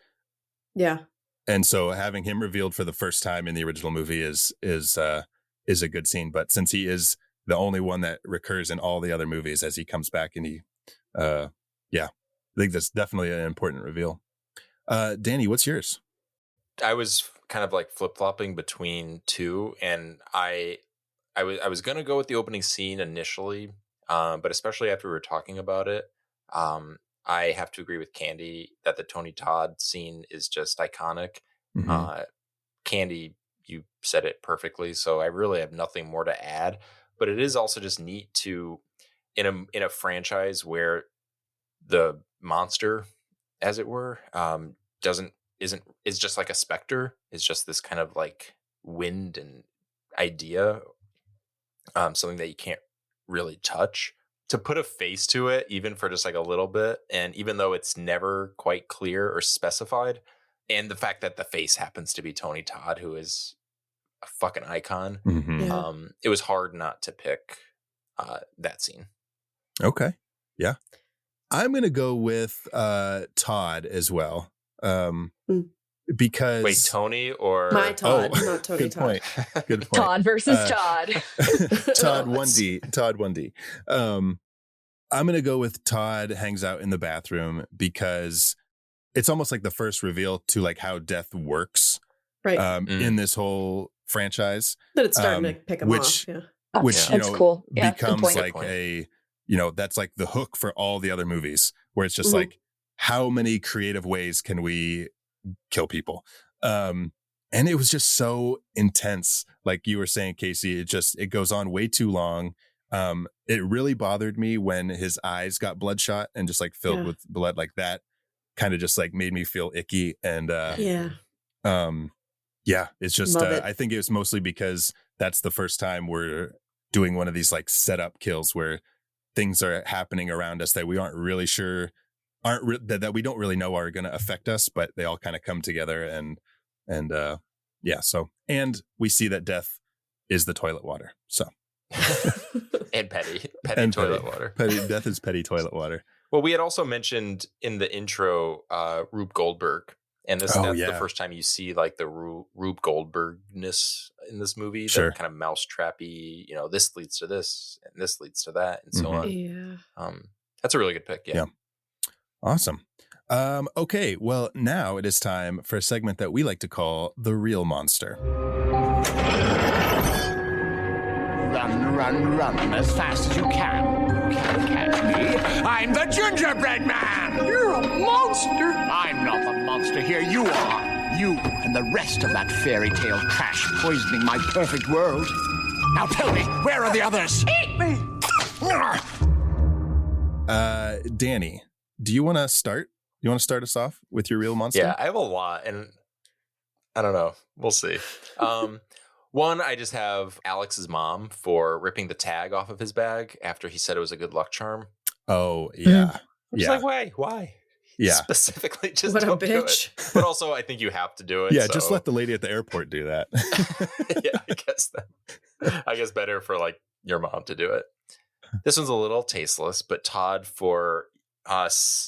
Yeah. And so having him revealed for the first time in the original movie is a good scene. But since he is the only one that recurs in all the other movies as he comes back and he, I think that's definitely an important reveal. Danny, what's yours? I was kind of like flip-flopping between two, and I was going to go with the opening scene initially, but especially after we were talking about it, I have to agree with Candi that the Tony Todd scene is just iconic. Candi, you said it perfectly, so I really have nothing more to add. But it is also just neat to, in a franchise where the monster, as it were, is just like a specter, is just this kind of like wind and idea, something that you can't really touch. To put a face to it, even for just like a little bit, and even though it's never quite clear or specified, and the fact that the face happens to be Tony Todd, who is a fucking icon, it was hard not to pick that scene. Okay. Yeah. I'm going to go with Todd as well. Because wait, Tony or my Todd, not Tony good Todd. Point. Good point. Todd versus Todd. Todd 1D. Todd 1D. I'm going to go with Todd hangs out in the bathroom because it's almost like the first reveal to like how death works, right? In this whole franchise. That it's starting to pick him off. Yeah. which, That's cool. Yeah, becomes like that's like the hook for all the other movies, where it's just like, how many creative ways can we kill people? And it was just so intense. Like you were saying, Casey, it goes on way too long. It really bothered me when his eyes got bloodshot and just like filled with blood, like that kind of just like made me feel icky. And it's just I think it was mostly because that's the first time we're doing one of these like setup kills where things are happening around us that we aren't really sure that we don't really know are going to affect us, but they all kind of come together and we see that death is the toilet water. So and petty and toilet water. Death is petty toilet water. Well, we had also mentioned in the intro Rube Goldberg, and that's the first time you see like the Rube Goldbergness in this movie. Sure. The kind of mousetrappy, this leads to this and this leads to that and so on. Yeah. That's a really good pick. Yeah. Awesome. Okay, well, now it is time for a segment that we like to call The Real Monster. Run, run, run as fast as you can. You can't catch me. I'm the gingerbread man. You're a monster. I'm not the monster here. You are. You and the rest of that fairy tale trash poisoning my perfect world. Now tell me, where are the others? Eat me. Danny, do you want to start? You want to start us off with your real monster? Yeah, I have a lot, and I don't know. We'll see. One, I just have Alex's mom for ripping the tag off of his bag after he said it was a good luck charm. Oh, yeah. I'm just like, why? Yeah. Specifically, just what don't a bitch. do it. But also, I think you have to do it. Yeah, just let the lady at the airport do that. Yeah, I guess better for like your mom to do it. This one's a little tasteless, but Todd for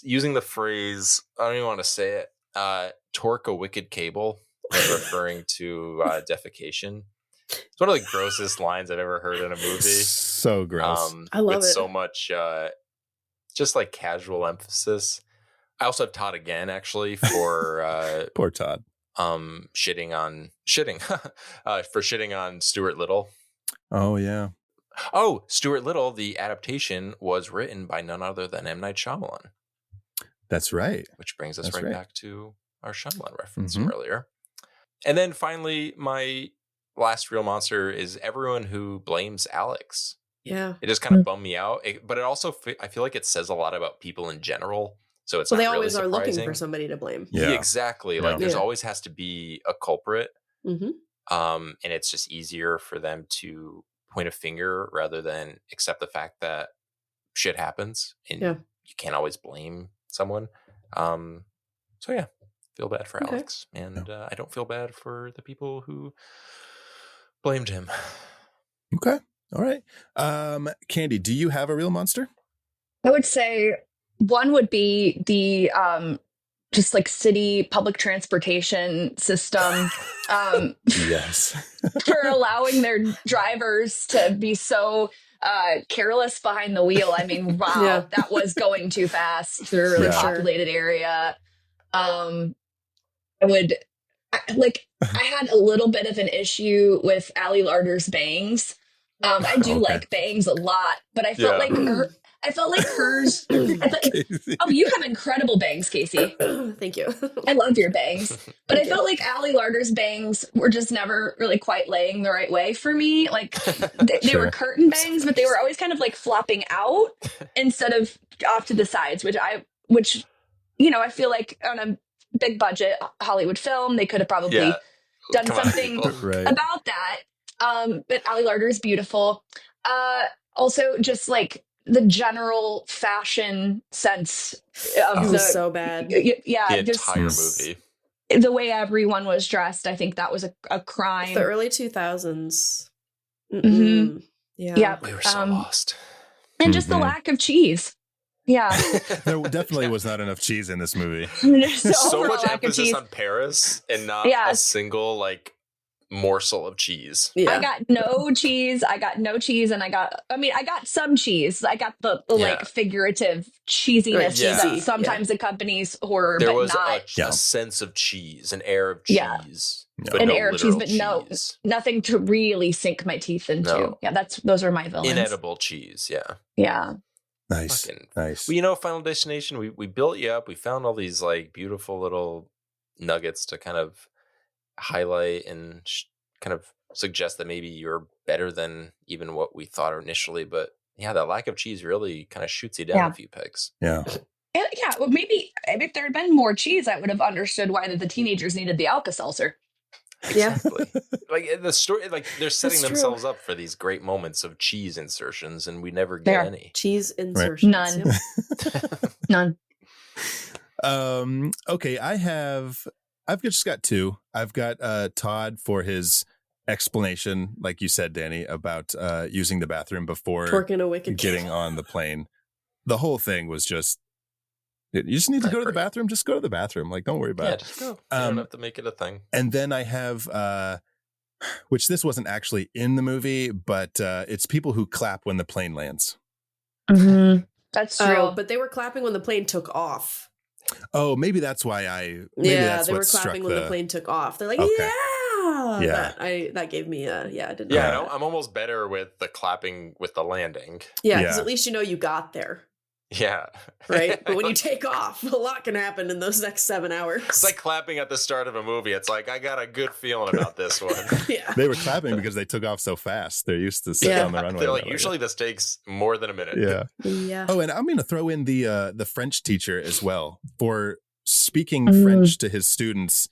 using the phrase, I don't even want to say it, torque a wicked cable, referring to defecation. It's one of the grossest lines I've ever heard in a movie. So gross. I love with it. so much just like casual emphasis. I also have Todd again, actually, for poor Todd. shitting on Stuart Little. Oh yeah. Oh, Stuart Little, the adaptation was written by none other than M. Night Shyamalan. That's right. Which brings us right back to our Shyamalan reference from earlier. And then finally, my last real monster is everyone who blames Alex. Yeah. It just kind of bummed me out. But it also, I feel like it says a lot about people in general. So it's they not always really are looking surprising. for somebody to blame. Yeah, exactly. Yeah. Like there's always has to be a culprit. Mm-hmm. And it's just easier for them to point a finger rather than accept the fact that shit happens and you can't always blame someone. So yeah, feel bad for Alex, and I don't feel bad for the people who blamed him. Okay. All right. Candy, do you have a real monster? I would say one would be the just like city public transportation system. Yes. For allowing their drivers to be so careless behind the wheel. I mean, wow, that was going too fast through a really populated area. I had a little bit of an issue with Ali Larter's bangs. I do like bangs a lot, but I felt like hers. Oh, you have incredible bangs, Casey. Thank you. I love your bangs, but I felt like Ali Larter's bangs were just never really quite laying the right way for me. Like they were curtain bangs, but they were always kind of like flopping out instead of off to the sides, which I feel like on a big budget Hollywood film, they could have probably done something about that. But Ali Larter is beautiful. Also, just like the general fashion sense of so bad. The entire movie. The way everyone was dressed, I think that was a crime. It's the early 2000s. Mm-hmm. Yeah. We were so lost. And just the lack of cheese. Yeah. There definitely was not enough cheese in this movie. There's so much emphasis on Paris and not a single morsel of cheese. I got no cheese, and I got some cheese. I got the like figurative cheesiness that sometimes accompanies horror, there but was not a sense of cheese, an air of cheese. but an no air cheese, literal but cheese. nothing to really sink my teeth into. No. Yeah, those are my villains. Inedible cheese, yeah. Yeah. Nice. Nice. Well, you know, Final Destination, we built you up. We found all these like beautiful little nuggets to kind of highlight and kind of suggest that maybe you're better than even what we thought initially. But yeah, that lack of cheese really kind of shoots you down a few pegs. Yeah. And yeah, well, maybe if there had been more cheese, I would have understood why the teenagers needed the Alka-Seltzer. Exactly. Like the story, like they're setting That's themselves true. up for these great moments of cheese insertions, and we never get any. Cheese insertions. None. None. Okay, I've just got two. I've got Todd for his explanation, like you said, Danny, about using the bathroom before Twerking a wicked getting on the plane. The whole thing was just, you just need to go to the bathroom. Just go to the bathroom. Like, don't worry about it. Just go. You don't have to make it a thing. And then I have, which this wasn't actually in the movie, but it's people who clap when the plane lands. Mm-hmm. That's true. Oh, but they were clapping when the plane took off. Oh, maybe that's why They were clapping when the plane took off. They're like, Okay. yeah. That gave me I didn't. Yeah, know. I'm almost better with the clapping with the landing. Yeah, because at least you know you got there. Yeah. Right? But when you take off, a lot can happen in those next 7 hours. It's like clapping at the start of a movie. It's like, I got a good feeling about this one. Yeah. They were clapping because they took off so fast. They're used to sitting on the runway. They're like, usually this takes more than a minute. Yeah. Yeah. Oh, and I'm going to throw in the French teacher as well for speaking French to his students,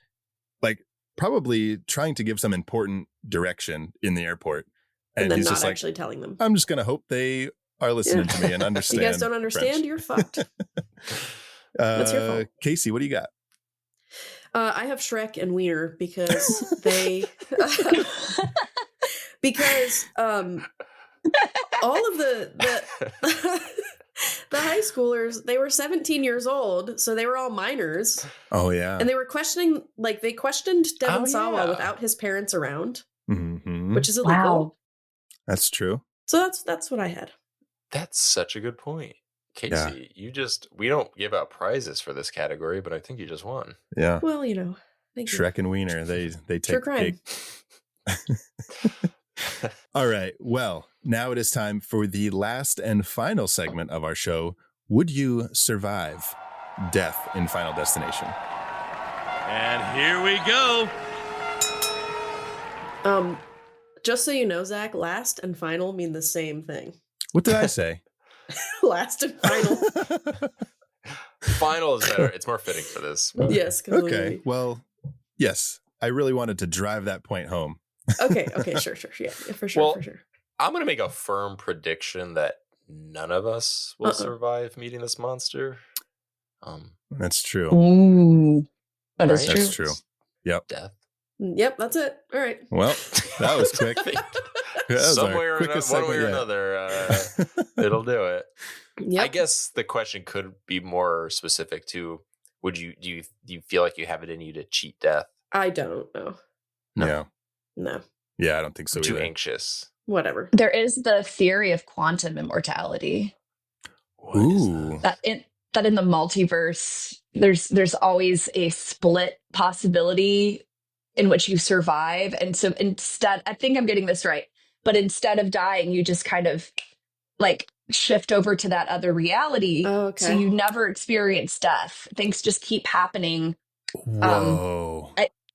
like probably trying to give some important direction in the airport. And then he's not just actually telling them. I'm just going to hope they are listening to me and understand. You guys don't understand? French. You're fucked. That's your fault. Casey, what do you got? I have Shrek and Wiener because they because all of the the high schoolers, they were 17 years old, so they were all minors. Oh yeah. And they were questioning, like they questioned Devon Sawa without his parents around, which is illegal. Wow. That's true. So that's what I had. That's such a good point. Casey, we don't give out prizes for this category, but I think you just won. Yeah. Well, thank Shrek and Wiener, they take True the crime. cake. All right. Well, now it is time for the last and final segment of our show. Would you survive death in Final Destination? And here we go. Just so you know, Zach, last and final mean the same thing. What did I say? Last and final. Final is better. It's more fitting for this. Yes. Completely. Okay. Well, yes. I really wanted to drive that point home. Okay. Sure. Yeah, for sure. Well, for sure. I'm going to make a firm prediction that none of us will survive meeting this monster. That's true. Ooh. That's true. That's true. Yep. Death. Yep, that's it. All right. Well, that was quick. Somewhere or one way or another, it'll do it. Yep. I guess the question could be more specific to: do you feel like you have it in you to cheat death? I don't know. No. No. Yeah, I don't think so. I'm too either. anxious. Whatever. There is the theory of quantum immortality. Ooh. That in the multiverse, there's always a split possibility in which you survive. And so instead, I think I'm getting this right, but instead of dying, you just kind of like shift over to that other reality. Oh, okay. So you never experience death. Things just keep happening. Whoa.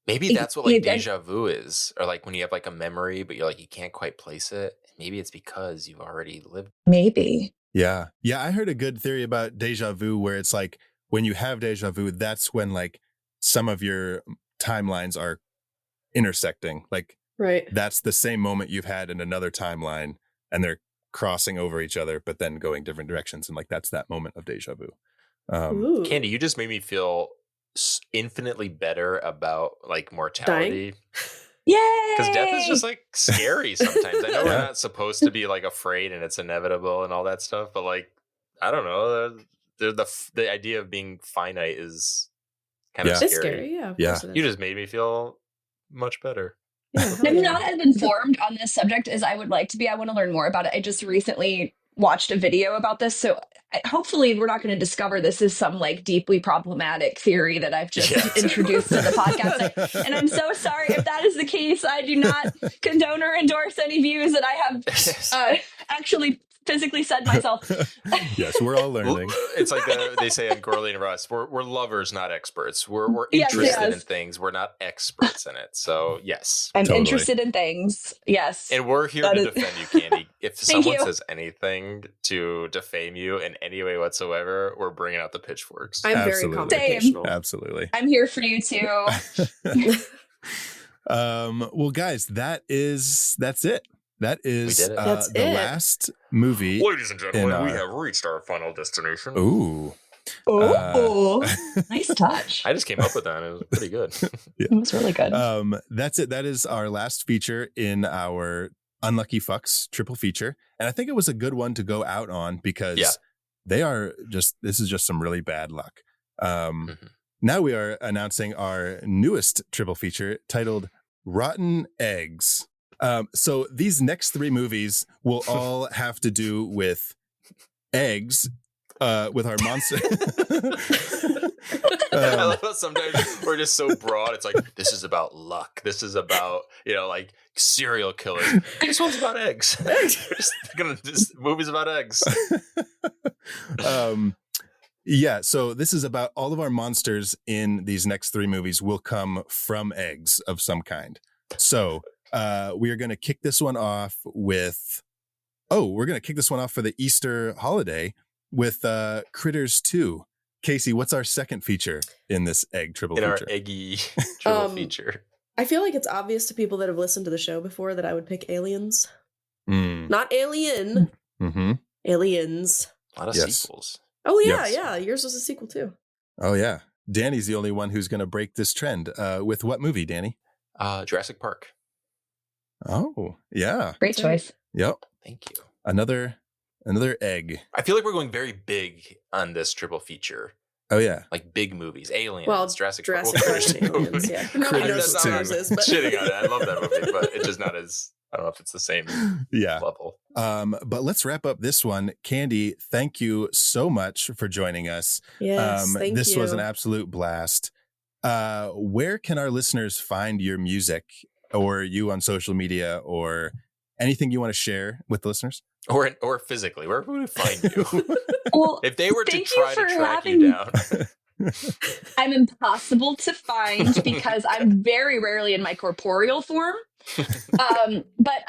Maybe that's what like deja vu is, or like when you have like a memory, but you're like, you can't quite place it. Maybe it's because you've already lived. Maybe. Yeah. Yeah. I heard a good theory about deja vu where it's like when you have deja vu, that's when like some of your timelines are intersecting. Like, right. That's the same moment you've had in another timeline and they're crossing over each other, but then going different directions. And like, that's that moment of deja vu. Candi, you just made me feel infinitely better about like mortality. Yay! Because death is just like scary sometimes. I know we're not supposed to be like afraid and it's inevitable and all that stuff, but like, I don't know. The idea of being finite is kind of scary. It's scary, yeah. You just made me feel much better. I'm not as informed on this subject as I would like to be. I want to learn more about it. I just recently watched a video about this. So hopefully we're not going to discover this is some like deeply problematic theory that I've just introduced to the podcast. And I'm so sorry if that is the case. I do not condone or endorse any views that I have actually physically said myself. Yes, we're all learning. It's like they say on Gorley and Russ, we're lovers, not experts. We're interested in things. We're not experts in it. So yes, I'm interested in things. Yes, and we're here to defend you, Candy. If someone says anything to defame you in any way whatsoever, we're bringing out the pitchforks. I'm very confrontational. Absolutely. I'm here for you too. Well, guys, that's it. That is the last movie. Ladies and gentlemen, we have reached our final destination. Ooh. Nice touch. I just came up with that. It was pretty good. It was really good. That's it. That is our last feature in our Unlucky Fucks triple feature. And I think it was a good one to go out on because this is just some really bad luck. Now we are announcing our newest triple feature titled Rotten Eggs. So these next three movies will all have to do with eggs, with our monster. I love how sometimes we're just so broad. It's like, this is about luck. This is about, like serial killers. This one's about eggs. This movie's about eggs. Yeah, so this is about all of our monsters in these next three movies will come from eggs of some kind. So we are going to kick this one off with, we're going to kick this one off for the Easter holiday with Critters 2. Casey, what's our second feater in this egg triple feature? Our eggy triple feature. I feel like it's obvious to people that have listened to the show before that I would pick Aliens. Not Alien. Mm-hmm. Aliens. A lot of sequels. Oh, yeah, yeah. Yours was a sequel, too. Oh, yeah. Danny's the only one who's going to break this trend. With what movie, Danny? Jurassic Park. Oh, yeah. Great choice. Yep. Thank you. Another egg. I feel like we're going very big on this triple feature. Oh, yeah. Like big movies. Aliens. Well, Jurassic Park. Aliens, yeah. Nobody knows what ours is, but shitting on it. I love that movie, but it's just not as, I don't know if it's the same level. But let's wrap up this one. Candy, thank you so much for joining us. Yes, thank you. This was an absolute blast. Where can our listeners find your music or you on social media or anything you want to share with the listeners? Or physically, where would we find you? Well, if they were to try to track you down. I'm impossible to find because I'm very rarely in my corporeal form. But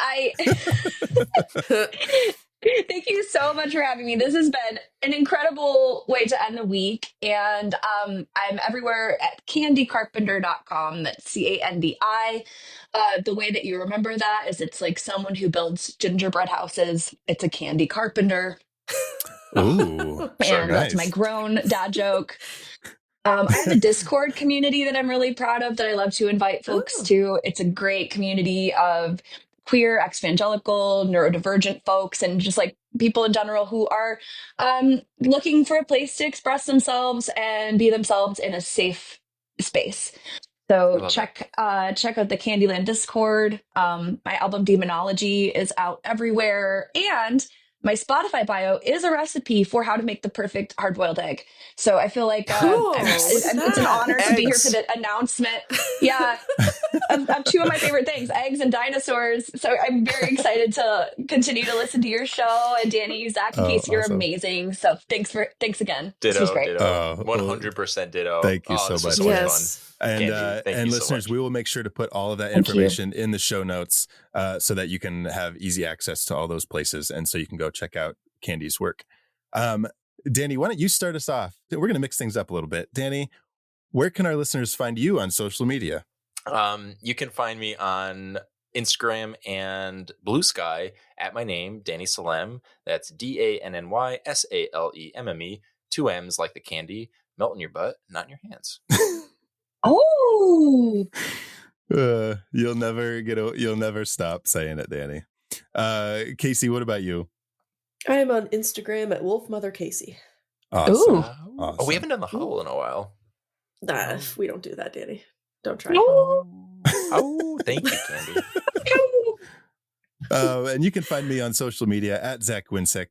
thank you so much for having me. This has been an incredible way to end the week. And I'm everywhere at candicarpenter.com. That's Candi. The way that you remember that is it's like someone who builds gingerbread houses. It's a Candi Carpenter. Ooh, and that's my grown dad joke. I have a Discord community that I'm really proud of that I love to invite folks to. It's a great community of queer, ex-evangelical, neurodivergent folks, and just like people in general who are looking for a place to express themselves and be themselves in a safe space. So check out the Candyland Discord. My album Demonology is out everywhere, and my Spotify bio is a recipe for how to make the perfect hard-boiled egg. So I feel like it's an honor to be here for the announcement. Yeah, of two of my favorite things, eggs and dinosaurs. So I'm very excited to continue to listen to your show. And Danny, Zach, and Casey, you're amazing. So thanks again. Ditto, this was great. Ditto. 100% ditto. Thank you so much. So yes. Fun. And listeners, we will make sure to put all of that information in the show notes so that you can have easy access to all those places. And so you can go check out Candy's work. Danny, why don't you start us off? We're going to mix things up a little bit. Danny, where can our listeners find you on social media? You can find me on Instagram and Blue Sky at my name, Danny Salem. That's DANNYSALEMME. 2 M's like the candy. Melt in your butt, not in your hands. Oh, you'll never stop saying it, Danny. Casey, what about you? I am on Instagram at wolfmothercasey. Awesome. Awesome. Oh, we haven't done the howl in a while. We don't do that, Danny. Don't try. Oh, thank you, Candy. And you can find me on social media at Zach Winsick.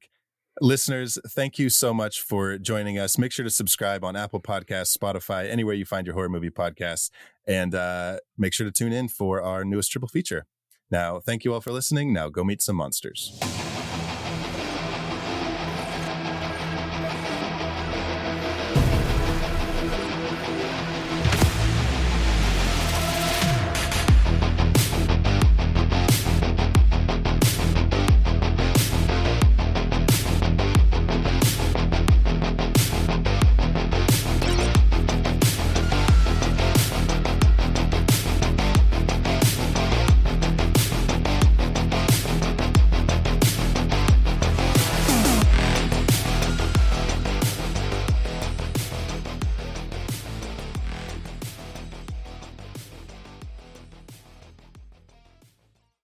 Listeners, thank you so much for joining us. Make sure to subscribe on Apple Podcasts, Spotify, anywhere you find your horror movie podcasts, and make sure to tune in for our newest triple feature. Now, thank you all for listening. Now go meet some monsters.